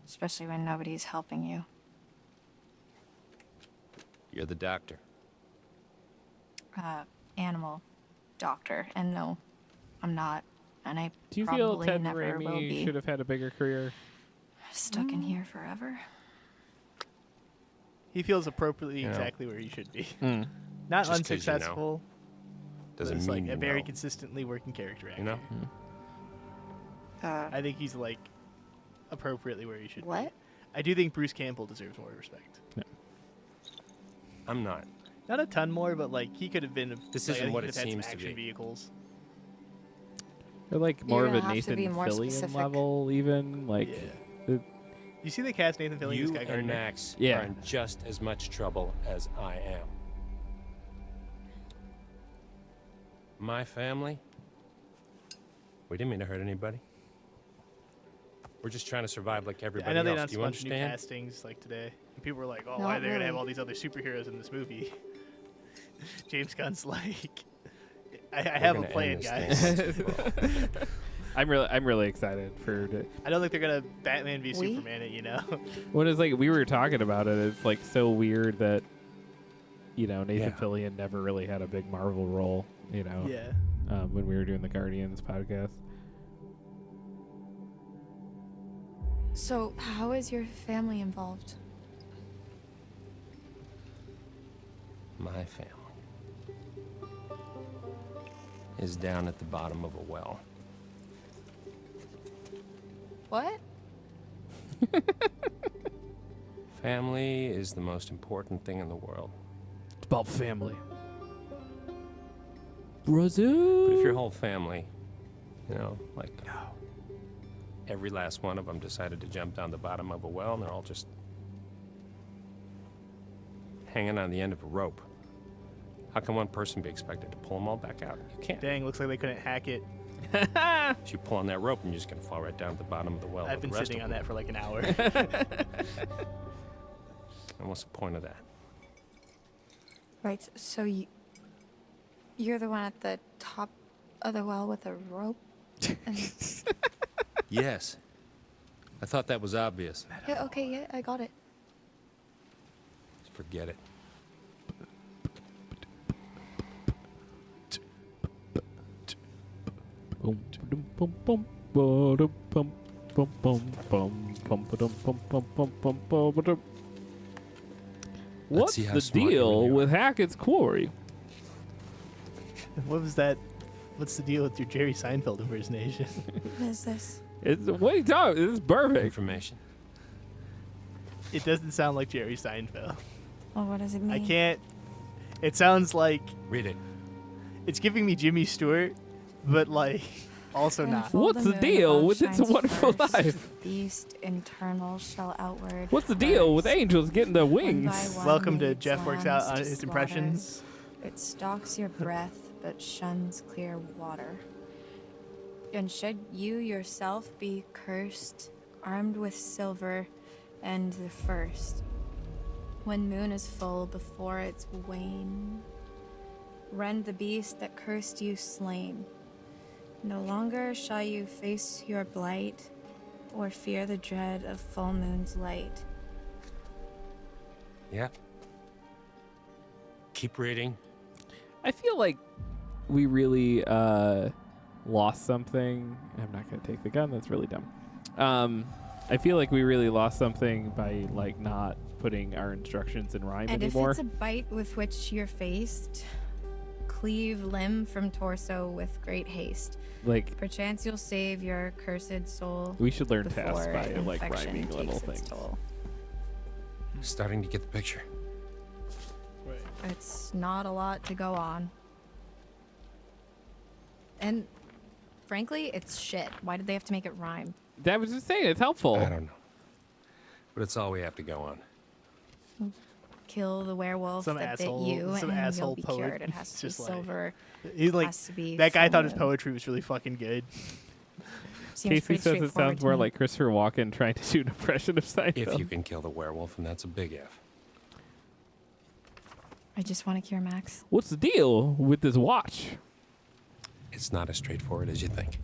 Especially when nobody's helping you. You're the doctor. Animal doctor. And no, I'm not. And I Do you feel probably Ted never will Raimi be. should have had a bigger career? Stuck in here forever. He feels appropriately You know. exactly where he should be. Mm. Not Just 'cause you know unsuccessful. Doesn't but it's mean like you a very know. consistently working character actor. You know? I think he's like appropriately where he should What? be. I do think Bruce Campbell deserves more respect. I'm not. Not a ton more, but like he could have been. This like, I isn't think what he it could have had some seems to action be. vehicles. Or like more of You're a gonna have to Nathan be more Fillion specific. level, even like. Yeah. You see the cast Nathan Fillion, You this guy and Gardner? Max Yeah. are in just as much trouble as I am. My family? We didn't mean to hurt anybody. We're just trying to survive like everybody I know they else. announced Do a you bunch of new understand? castings like today. And people were like, "Oh, Not why are they gonna have really. all these other superheroes in this movie?" James Gunn's like, "I have a gonna plan, end this guys." thing once for all. I'm really excited for. I don't think they're gonna Batman v We? Superman it, you know. What is like we were talking about it. It's like so weird that, you know, Nathan Yeah. Fillion never really had a big Marvel role. You know, Yeah. when we were doing the Guardians podcast. So, how is your family involved? My family is down at the bottom of a well. What? Family is the most important thing in the world. It's about family. Brazil. But if your whole family, you know, like every last one of them decided to jump down the bottom of a well and they're all just hanging on the end of a rope, how can one person be expected to pull them all back out? You can't. Dang, looks like they couldn't hack it. So you pull on that rope and you're just going to fall right down at the bottom of the well. I've with been the rest sitting of on them. that for like an hour. And what's the point of that? Right, so You're the one at the top of the well with a rope? Yes. I thought that was obvious. Yeah, okay, yeah, I got it. Forget it. Boom, boom, boom, boom, boom, boom, boom, boom, boom, boom, boom, boom, boom, boom, boom, boom. What's see how the smart you deal really are. with Hackett's Quarry? What was that? What's the deal with your Jerry Seinfeld impersonation? What is this? What are you talking? This is perfect. Information. It doesn't sound like Jerry Seinfeld. Well, what does it mean? I can't. It sounds like Read it. it's giving me Jimmy Stewart, but like also not. What's the deal with It's a Wonderful Life? Beast internal shall outward. What's the deal with angels getting the wings? Welcome to Jeff Works Out on his impressions. It stalks your breath, but shuns clear water. And should you yourself be cursed, armed with silver, and the first, when moon is full before its wane, rend the beast that cursed you slain. No longer shall you face your blight, or fear the dread of full moon's light. Yeah. Keep reading. I feel like we really lost something. I'm not gonna take the gun. That's really dumb. I feel like we really lost something by like not putting our instructions in rhyme And anymore. if it's a bite with which you're faced, cleave limb from torso with great haste. Like Perchance you'll save your cursed soul. we should learn before tasks by like infection rhyming little takes its things. toll. Starting to get the picture. It's not a lot to go on. And frankly, it's shit. Why did they have to make it rhyme? That was just saying it's helpful. I don't know. But it's all we have to go on. Kill the werewolf Some that asshole, bit you, some and asshole you'll be poet. cured. It has to be Just like- silver. He's like has to be that guy full thought his moon. poetry was really fucking good. Seems Casey pretty says it straightforward sounds to more me. like Christopher Walken trying to do an impression of Seinfeld. If you can kill the werewolf, and that's a big if. I just want to cure Max. What's the deal with this watch? It's not as straightforward as you think.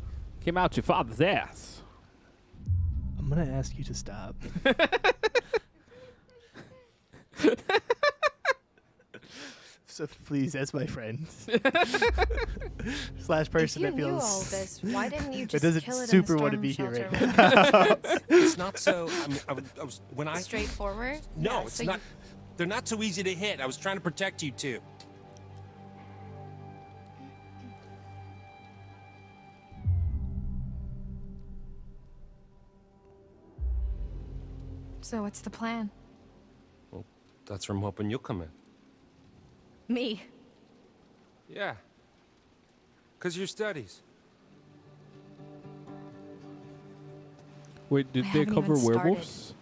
Came out your father's ass. I'm gonna ask you to stop. So please, as my friend slash person If you that knew feels all this, why didn't you that just doesn't kill it super in the want to storm be here shelter right now. It's not so. I mean, I was when I. straightforward? No, Yeah, it's so not. They're not so easy to hit. I was trying to protect you too. So what's the plan? Well, that's from hoping you'll come in. Me. Yeah. 'Cause your studies. Wait, did I they haven't cover even started. werewolves?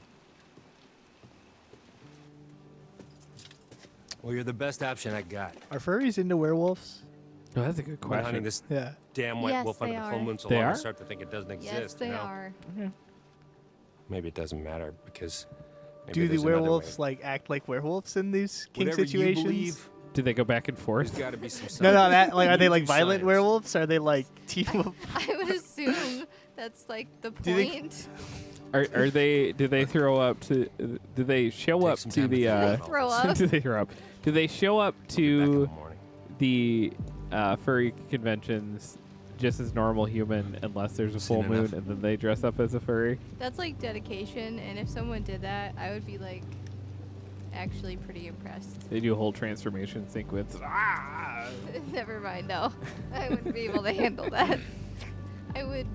Well, you're the best option I got. Are furries into werewolves? Oh, that's a good I've been question. hunting this Yeah. damn white Yes, wolf under they the full are. moon so They long I are? start to think it doesn't exist. Yes, they you know? are. Maybe it doesn't matter because. Maybe Do the there's another werewolves way. like act like werewolves in these king Whatever situations? you believe, Do they go back and there's forth? got to be some. No, science. that like are they You like do violent science. werewolves? Are they like teen wolf? I would assume that's like the Do they- point. Are they? Do they throw up to? Do they show Take up some to time to the? think about Throw this. up. Do they throw up? Do they show up Back in to the morning. the furry conventions just as normal human unless there's a full Seen moon enough. and then they dress up as a furry? That's like dedication, and if someone did that, I would be like actually pretty impressed. They do a whole transformation sequence. Ah! Never mind, no. I wouldn't be able to handle that. I would,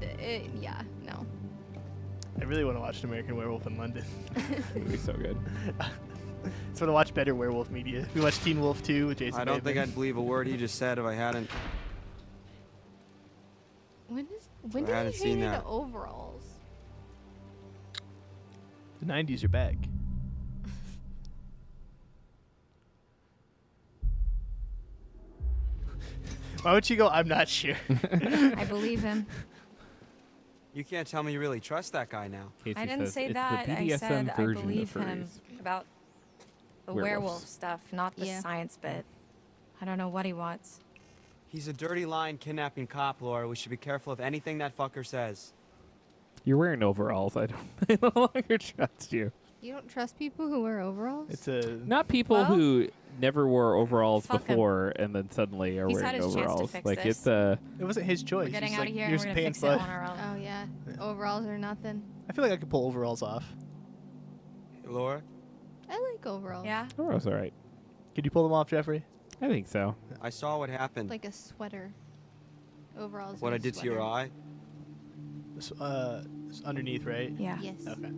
yeah, no. I really want to watch an American Werewolf in London. It would be so good. Just want to watch better werewolf media. We watched Teen Wolf 2 with Jason I don't think Bateman. I'd believe a word he just said if I hadn't. When I did hadn't he seen hate that. into overalls? The 90s are back. Why would you go, I'm not sure? I believe him. You can't tell me you really trust that guy now. Casey I didn't says say it's that. the I BDSM said I version believe of him furries. about the Werewolves. werewolf stuff, not the Yeah. science bit. I don't know what he wants. He's a dirty lying kidnapping cop, Laura. We should be careful of anything that fucker says. You're wearing overalls. I no longer trust you. You don't trust people who wear overalls? It's a Not people Well, who never wore overalls fuck 'em. before and then suddenly are He's had wearing his chance to overalls. fix Like this. it's a. It wasn't his choice. We're getting He's out like, of here. here's We're the gonna pants, fix it bud. on our own. Oh yeah. Overalls are nothing. I feel like I could pull overalls off. Laura? I like overalls. Yeah. Overalls, all right. Could you pull them off, Jeffrey? I think so. I saw what happened. Like a sweater. Overalls. What and I a did to your sweater. eye. It's underneath, right? Yeah. Yes. Okay.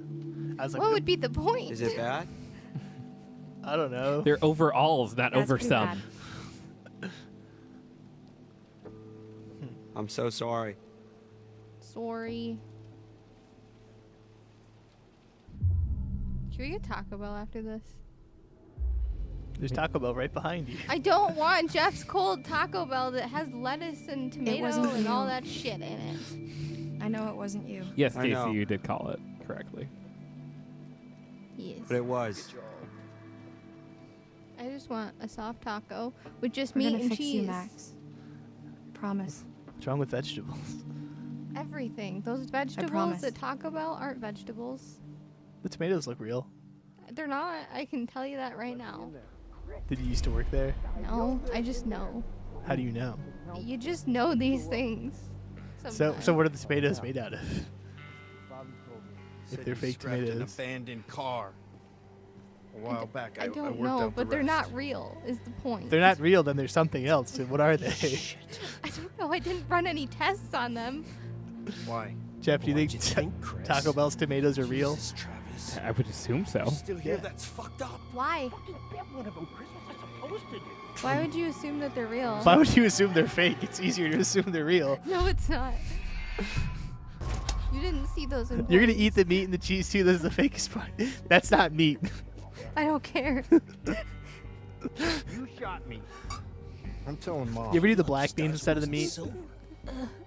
I was like, What would be the point? Is it bad? I don't know. They're overalls, not That's over pretty some. bad. I'm so sorry. Sorry. Should we get Taco Bell after this? There's Taco Bell right behind you. I don't want Jeff's cold Taco Bell that has lettuce and tomato wasn't and all you. that shit in it. I know it wasn't you. Yes, I know. Casey, you did call it correctly. Yes. But it was. I just want a soft taco with just We're meat gonna and fix cheese. you, Max. Promise. What's wrong with vegetables? Everything. Those vegetables promise. at Taco Bell aren't vegetables. The tomatoes look real. They're not. I can tell you that right now. Did you used to work there? No, I just know. How do you know? You just know these things. So sometimes. what are the tomatoes made out of? If they're fake Scrapped an tomatoes. abandoned car. A while back, I I don't worked know, out the but they're rest. not real. Is the point? If they're not real, then there's something else. So what are they? I don't know. I didn't run any tests on them. Why? Jeff, do you Why'd think, you think, Chris? Taco Bell's tomatoes are real? Jesus, Travis. I would assume so. Still here? Yeah. That's fucked up. Why? Why would you assume that they're real? Why would you assume they're fake? It's easier to assume they're real. No, it's not. You didn't see those in You're gonna place. eat the meat and the cheese too. This is the fakest part. That's not meat. I don't care. You shot me. I'm telling Mom. You ever do the black beans instead of the meat?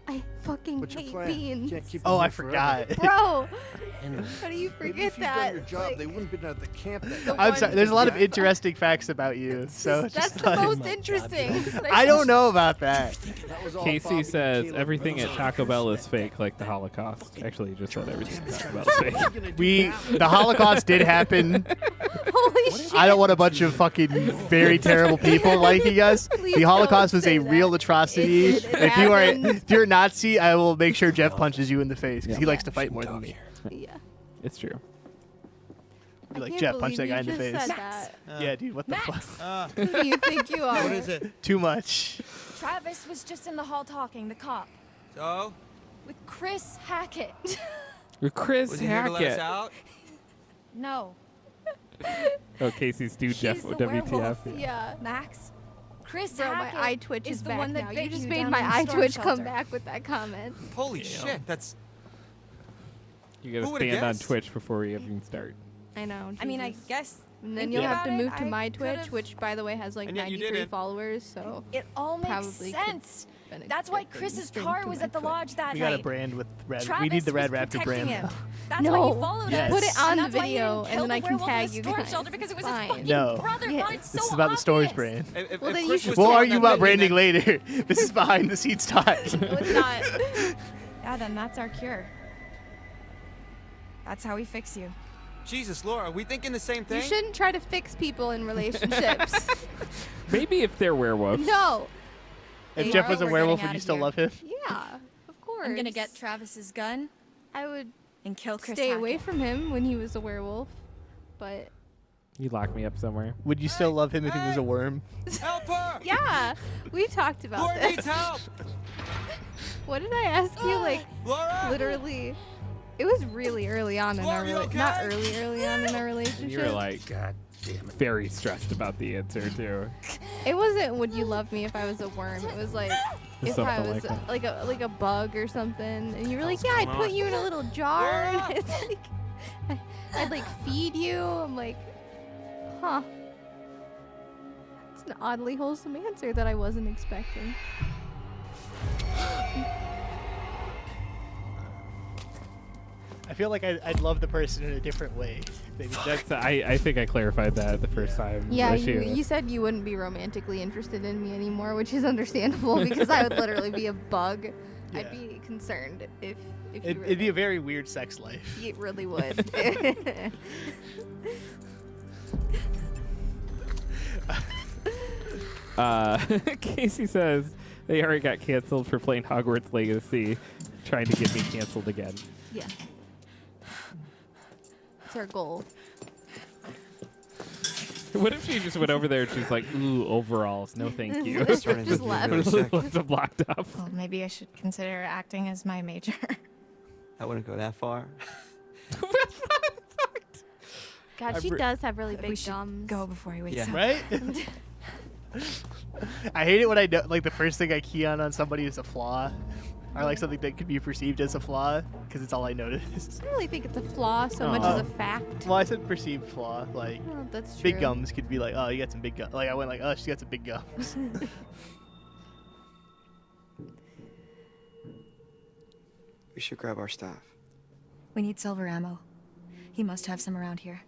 I fucking What's your hate plan? beans. Can't keep Oh, them I here forever. forgot. Bro, Anyway, how do you maybe forget if you'd that? done your It's job, like- they wouldn't have been at the camp that The night. I'm one- sorry. There's a lot of Yeah. interesting facts about you. So it's That's just the like, most interesting. I don't know about that. That was all Casey Bobby says and Caleb everything at Rose. Taco Bell is fake, like the Holocaust. Actually, he just said everything at Taco Bell is fake. The Holocaust did happen. Holy shit. I don't want a bunch of fucking very terrible people liking us. Please The Holocaust don't was say a real that. atrocity. It did. It If you are happened. if you're a Nazi, I will make sure Jeff punches you in the face because he likes to fight more than me. Yeah. It's true. Be I like, can't Jeff, punch believe that guy you in the just face. said that. Yeah, dude, what the fuck? Who do you think you are? What is it? Too much. Travis was just in the hall talking, the cop, So? with Chris Hackett. With Chris Was he here to let us Hackett. out? No, Oh, Casey's dude, Jeff. he's the WTF. werewolf. Yeah. Max. Chris Bro, my Hackett eye twitch is is the back one that now. You bit just you made down my in the eye storm twitch come shelter. back with that comment. Holy shit, that's... You gotta Who would've stand on guessed? Twitch before we even start. I know. I mean, I Jesus. guess. And then thinking you'll have to about it, move to I my Twitch, could've- which by the way has like And yet you 93 didn't. followers. So It all makes Probably could sense. been a That's why good thing Chris's streamed car to was my at the Twitch. lodge that We night. got a brand with red. Travis We need the Red was Raptor protecting brand. him. That's No. why he followed Yes. us. Put it on And the that's why he video, didn't and kill then the I can werewolf in tag the you storm guys. shelter because it was Fine. his fucking No. brother. Yeah. But it's This so is about the Stories obvious. brand. If Well, then you Chris should- was We'll still on argue that about building, branding later. This is behind the scenes talk. No, it's not. Yeah, then that's our cure. That's how we fix you. Jesus, Laura, are we thinking the same You thing? shouldn't try to fix people in relationships. Maybe if they're werewolves. No. If Hey, Jeff alright, was a we're werewolf, getting would you outta still here. love him? Yeah, of course. I'm gonna get Travis's gun I would and kill Chris stay away Hackett. from him when he was a werewolf, but You lock me up somewhere. Would you still love him if he was a worm? Help her! yeah, we talked about Laura this. needs help! What did I ask you? Like Laura! literally, it was really early on in our Laura, you not okay? early on in our And relationship. you were like, God damn it. very stressed about the answer too. It wasn't would you love me if I was a worm. It was like if I Something was like that. like a bug or something. And you were like, What's yeah, I'd going put on? you in a little jar and it's like I'd like feed you. I'm like, huh. It's an oddly wholesome answer that I wasn't expecting. I feel like I'd love the person in a different way. Maybe. I think I clarified that the first time. Yeah, with you said you wouldn't be romantically interested in me anymore, which is understandable because I would literally be a bug. Yeah. I'd be concerned if you It'd be a very weird sex life. It really would. Casey says they already got canceled for playing Hogwarts Legacy, trying to get me canceled again. Yeah. It's our goal. What if she just went over there and she's like, ooh, overalls, no thank you. Just left. Left blocked off. Well, maybe I should consider acting as my major. I wouldn't go that far. God, she does have really big We should gums. go before he wakes Yeah. up. Right? I hate it when I know, like, the first thing I key on somebody is a flaw. Or, like, something that could be perceived as a flaw, because it's all I notice. I don't really think it's a flaw so much as a fact. Well, I said perceived flaw. Like, Well, that's big true. gums could be like, oh, you got some big gums. Like, I went like, oh, she's got some big gums. We should grab our stuff. We need silver ammo. He must have some around here.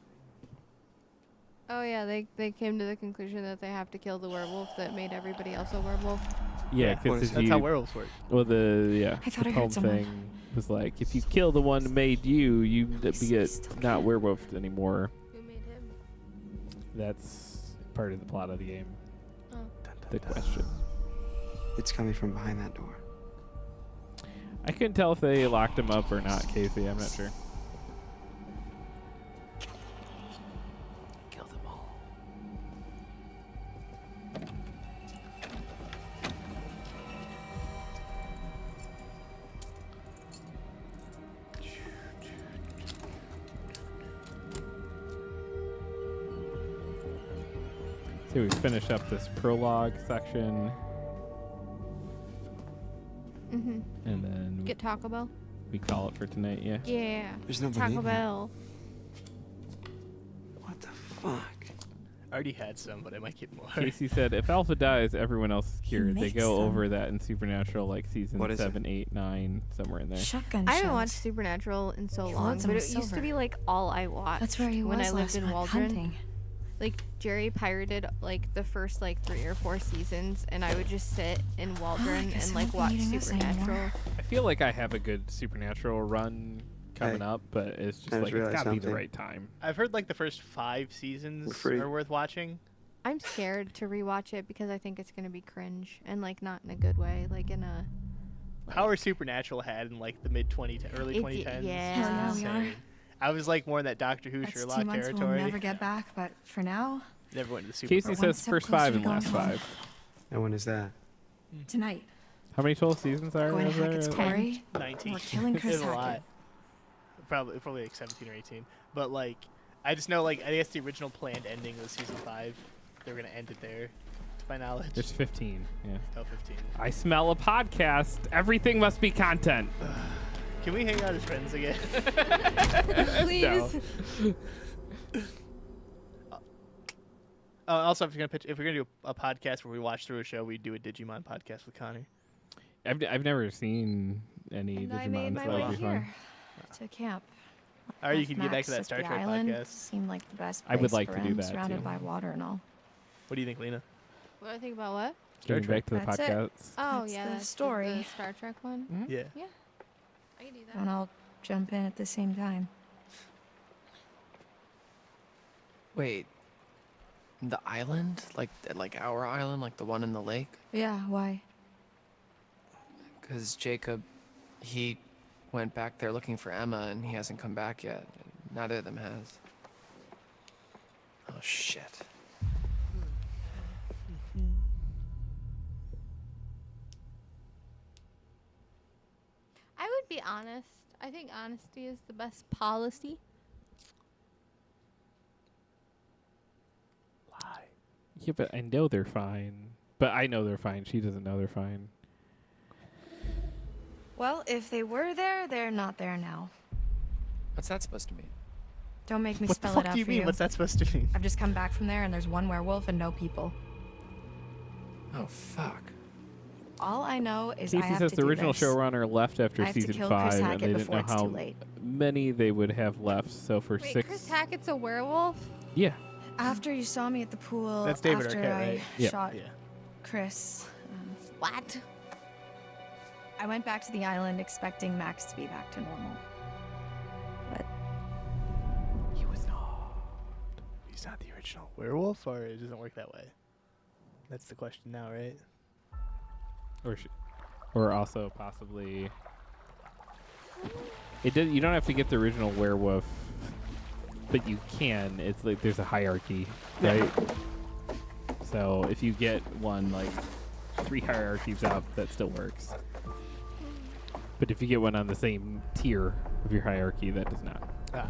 Oh yeah, they came to the conclusion that they have to kill the werewolf that made everybody else a werewolf. Yeah, Well, because that's how werewolves work. Well, the I thought the I heard poem someone. thing was like, if you kill the one that made you, you get not werewolf anymore. Who made him? That's part of the plot of the game. Oh. The question. It's coming from behind that door. I couldn't tell if they locked him up or not, Casey. I'm not sure. Kill them all. So we finish up this prologue section, Mhm. and then Get Taco Bell. we call it for tonight. Yeah. Yeah. There's nobody Taco in here. Bell. What the fuck? I already had some, but I might get more. Casey said, if Alpha dies, everyone else is cured. They makes go them. over that in Supernatural, like season What is it? 7, 8, 9, somewhere in there. Shotgun I haven't shells. watched Supernatural in so He long, loads but them it with used to silver. be like all I watched. That's where he when was I lived last in month, Waldron. hunting. Like Jerry pirated like the first like 3 or 4 seasons, and I would just sit in Waldron guess and I like won't be watch eating this anymore. Supernatural. I feel like I have a good Supernatural run coming Hey, up, but it's just I just like it's realized got to be the something. right time. I've heard like the first 5 seasons We're free. are worth watching. I'm scared to rewatch it because I think it's gonna be cringe and like not in a good way, like in a. Power Supernatural had in like the mid early It 2010s. yeah. Hell yeah, we are. Insane. I was like more in that Doctor Who That's Sherlock 2 months territory. we'll never get back, but for now, Never went to the Super. Casey one says step first closer 5 to and going last home. 5. And when is that? tonight, How many total seasons are going to there? Hackett's Quarry. 19. We're killing Chris It's a lot. Hackett. Probably like 17 or 18. But like, I just know like I guess the original planned ending was season 5. They were gonna end it there, to my knowledge. There's 15. Yeah. Oh, 15. I smell a podcast. Everything must be content. Can we hang out as friends again? Please. Also, if we're gonna do a podcast where we watch through a show, we do a Digimon podcast with Connor. I've never seen any And I Digimon, made so my way that'd be fun. here to camp. Or you Left can get back Max to that at Star the Trek island. podcast. Seemed like the best I would place like for to do him, that, surrounded too. by water and all. What do you think, Lena? What do I think about what? Getting back to the That's it. podcast. Oh That's yeah, the that's story. the Star Trek one. Mhm. Yeah. Yeah, I can do that. And I'll jump in at the same time. Wait. The island? Like our island? Like the one in the lake? Yeah, why? Because Jacob, he went back there looking for Emma and he hasn't come back yet. Neither of them has. Oh, shit. I would be honest. I think honesty is the best policy. Yeah, but I know they're fine. But I know they're fine. She doesn't know they're fine. Well, if they were there, they're not there now. What's that supposed to mean? Don't make me What the spell fuck it out do you for mean? you. What's that supposed to mean? I've just come back from there and there's one werewolf and no people. Oh, fuck. All I know is Casey I have says to the do original this. showrunner left after I have to season kill 5, Chris and Hackett they didn't before know it's how too late. many they would have left. So for Wait, 6, Chris Hackett's a werewolf? yeah, After you saw me at the pool, That's David after Arquette, I right? Yep. shot Yeah. Chris, What? I went back to the island expecting Max to be back to normal. But He was not. He's not the original werewolf, or it doesn't work that way? That's the question now, right? or also possibly it did. You don't have to get the original werewolf, but you can. It's like there's a hierarchy, right? So if you get one like 3 hierarchies up, that still works. But if you get one on the same tier of your hierarchy, that does not. Ah.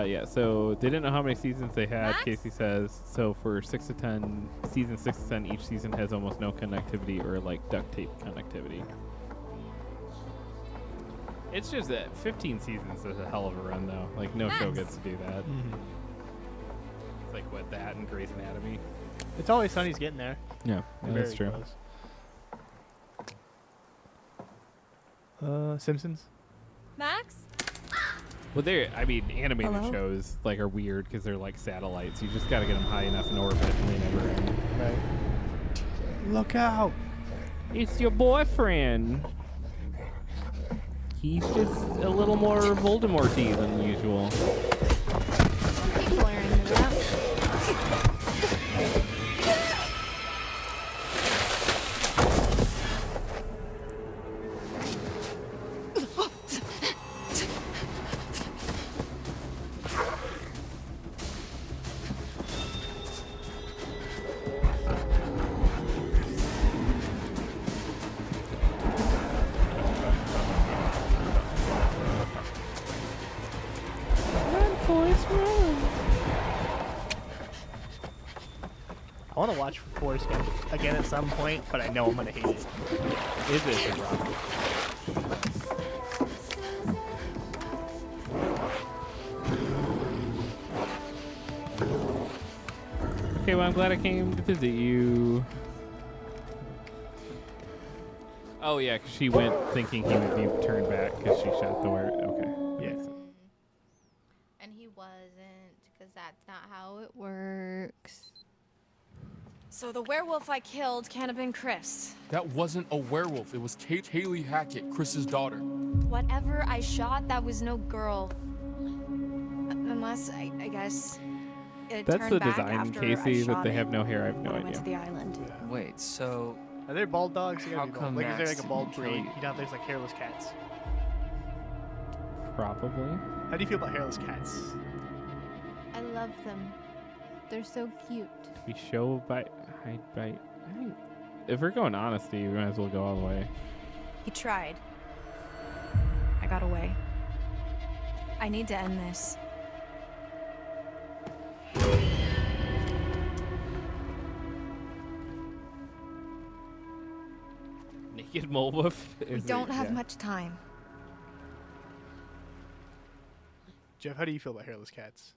Yeah, so they didn't know how many seasons they had, Casey says. So for 6 to 10, season 6 to 10, each season has almost no connectivity or like duct tape connectivity. It's just that 15 seasons is a hell of a run, though. Like, no show gets to do that. It's like, what, that and Grey's Anatomy? It's Always Sunny's getting there. Yeah, They're that's very true. Close. Simpsons? Max? Well, I mean, animated Hello? shows like are weird because they're like satellites. You just got to get them high enough in orbit, and they never end. Right. Look out! It's your boyfriend. He's just a little more Voldemort-y than usual. People are into that. I want to watch Forrest Gump again at some point, but I know I'm gonna hate it. Is it a problem? Okay, well, I'm glad I came to visit you. Oh, yeah, 'cause she went thinking he would be turned back because she shot the word. Okay. Yeah. And he wasn't, because that's not how it works. so the werewolf I killed can't have been Chris. That wasn't a werewolf. It was Kate Haley Hackett, Chris's daughter. Whatever I shot, that was no girl. Unless, I guess, it That's turned the back design, after Casey, I that shot they it have no hair. I have no when I went to idea. the island. Wait, so Are there bald dogs? They gotta How be bald. come Like, is there Max like a bald didn't breed? kill you? You know, there's like hairless cats. Probably. How do you feel about hairless cats? I love them. They're so cute. We show hide bite. I think if we're going honesty, we might as well go all the way. He tried. I got away. I need to end this. Naked mole wolf. We don't have much time. Jeff, how do you feel about hairless cats?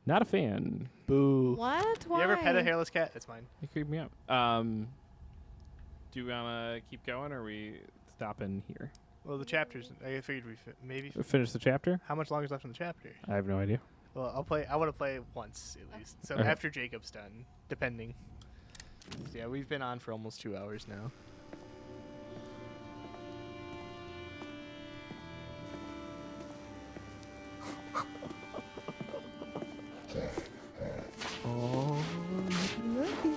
Not a fan. Boo. What? Why? You ever pet a hairless cat? That's mine. They creep me out. Do we wanna keep going, or are we stopping here? Well, the chapters. I figured we maybe Finish the chapter. How much longer is left in the chapter? I have no idea. Well, I'll play. I want to play once at least. So Okay. after Jacob's done, depending. So yeah, we've been on for almost 2 hours now. Oh, looky.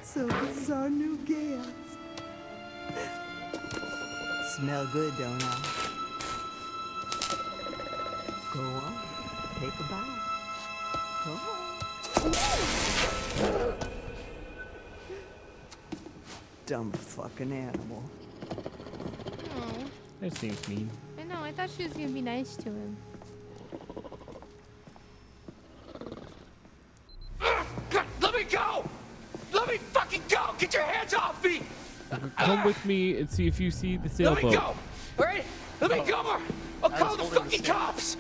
So this is our new guest. Smell good, don't I? Go on, take a bite. Go on. Dumb fucking animal. Oh, That seems mean. I know. I thought she was gonna be nice to him. Get your hands off me! Come with me and see if you see the Let sailboat. me go! All right? Let me go or I'll call the fucking cops!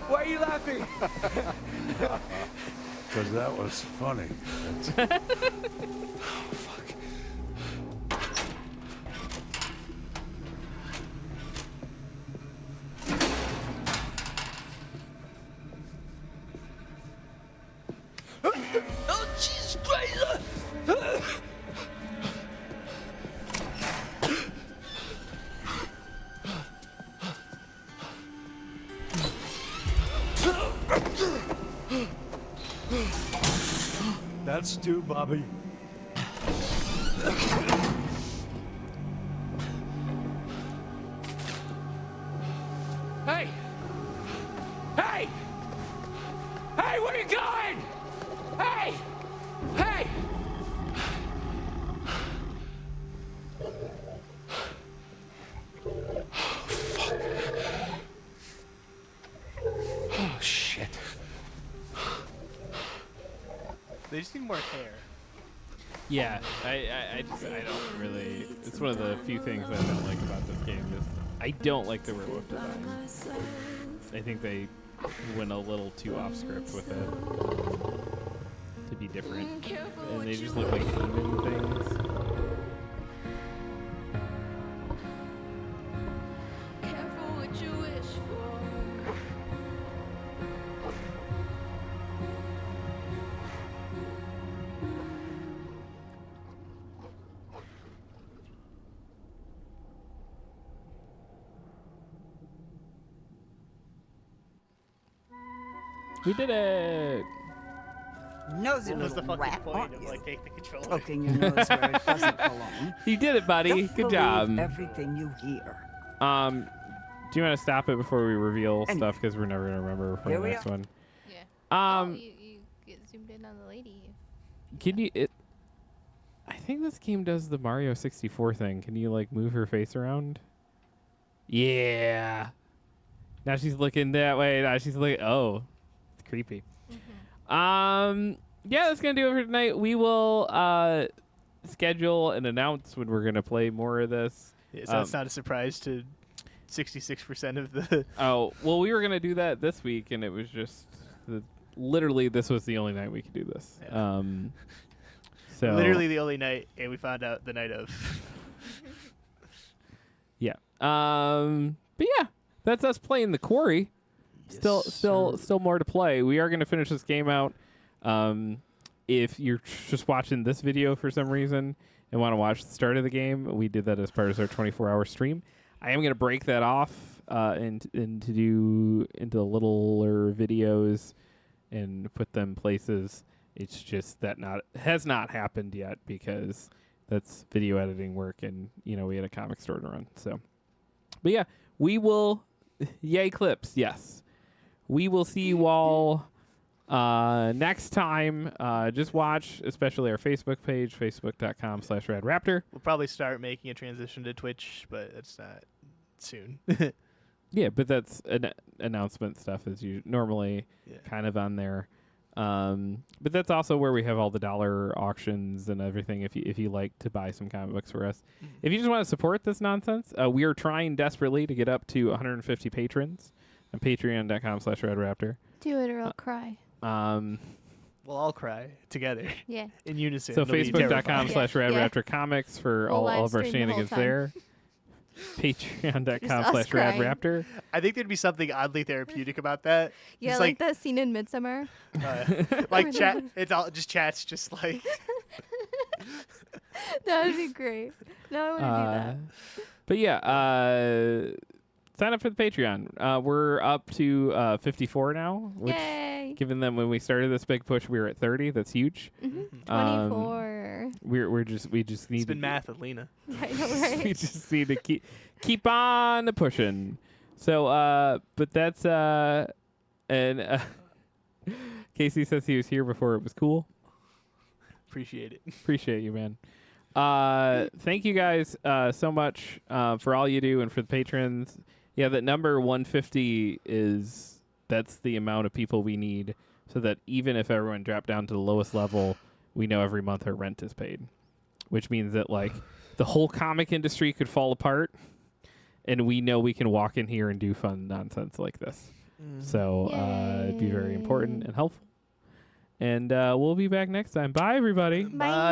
Why are you laughing? Because that was funny. Oh, Jesus Christ! That's two, Bobby. Hey! Hey! Hey, where you going? Hey! Hey! Oh, shit. They just need more hair. Yeah, I don't really. It's one of the few things I don't like about this game is I don't like the werewolf design. I think they went a little too off script with it to be different, and they just look like human things. We did it! Nosy What was the little fucking rat, point aren't of you? like take the controller? Poking your nose where it doesn't belong. You did it, buddy. Don't Good believe job. everything you hear. Do you want to stop it before we reveal Anyway. stuff? Because we're never gonna remember for Here the we next are. one. Yeah. You get zoomed in on the lady. Can you? I think this game does the Mario 64 thing. Can you like move her face around? Yeah. Now she's looking that way. Now she's like, oh, it's creepy. Yeah, that's gonna do it for tonight. We will schedule and announce when we're gonna play more of this. Yeah, so it's not a surprise to 66% of the. Oh well, we were gonna do that this week, and it was just literally this was the only night we could do this. Yeah. So Literally the only night, and we found out the night of. Yeah. But yeah, that's us playing the Quarry. Still more to play. We are going to finish this game out. If you're just watching this video for some reason and want to watch the start of the game, we did that as part of our 24-hour stream. I am going to break that off into littler videos and put them places. It's just that has not happened yet because that's video editing work, and we had a comic store to run. So, but yeah, we will. Yay clips, yes. We will see you all next time. Just watch, especially our Facebook page, facebook.com/radraptor. We'll probably start making a transition to Twitch, but it's not soon. Yeah, but that's announcement stuff is normally kind of on there. But that's also where we have all the dollar auctions and everything. If you like to buy some comic books for us, if you just want to support this nonsense, we are trying desperately to get up to 150 patrons on patreon.com/radraptor. Do it or I'll cry. We'll all cry together. Yeah. In unison. So It'll be terrifying. facebook.com/radraptor comics for We'll all live of our stream the whole shenanigans time. there. Patreon.com/radraptor. I think there'd be something oddly therapeutic about that. Yeah, Just like that scene in Midsummer. like chat. It's all just chats, just like. That would be great. No, I want to do that. But yeah, sign up for the Patreon. We're up to 54 now. Which, Yay! given that when we started this big push, we were at 30. That's huge. 24. We just need. It's been math with Lena. I know, right? We just need to keep on pushing. So, but that's and Casey says he was here before it was cool. Appreciate it. Appreciate you, man. Thank you guys so much for all you do and for the patrons. Yeah, that number 150 is That's the amount of people we need, so that even if everyone dropped down to the lowest level, we know every month our rent is paid. Which means that like the whole comic industry could fall apart, and we know we can walk in here and do fun nonsense like this. So it'd be very important and helpful. And we'll be back next time. Bye, everybody. Bye.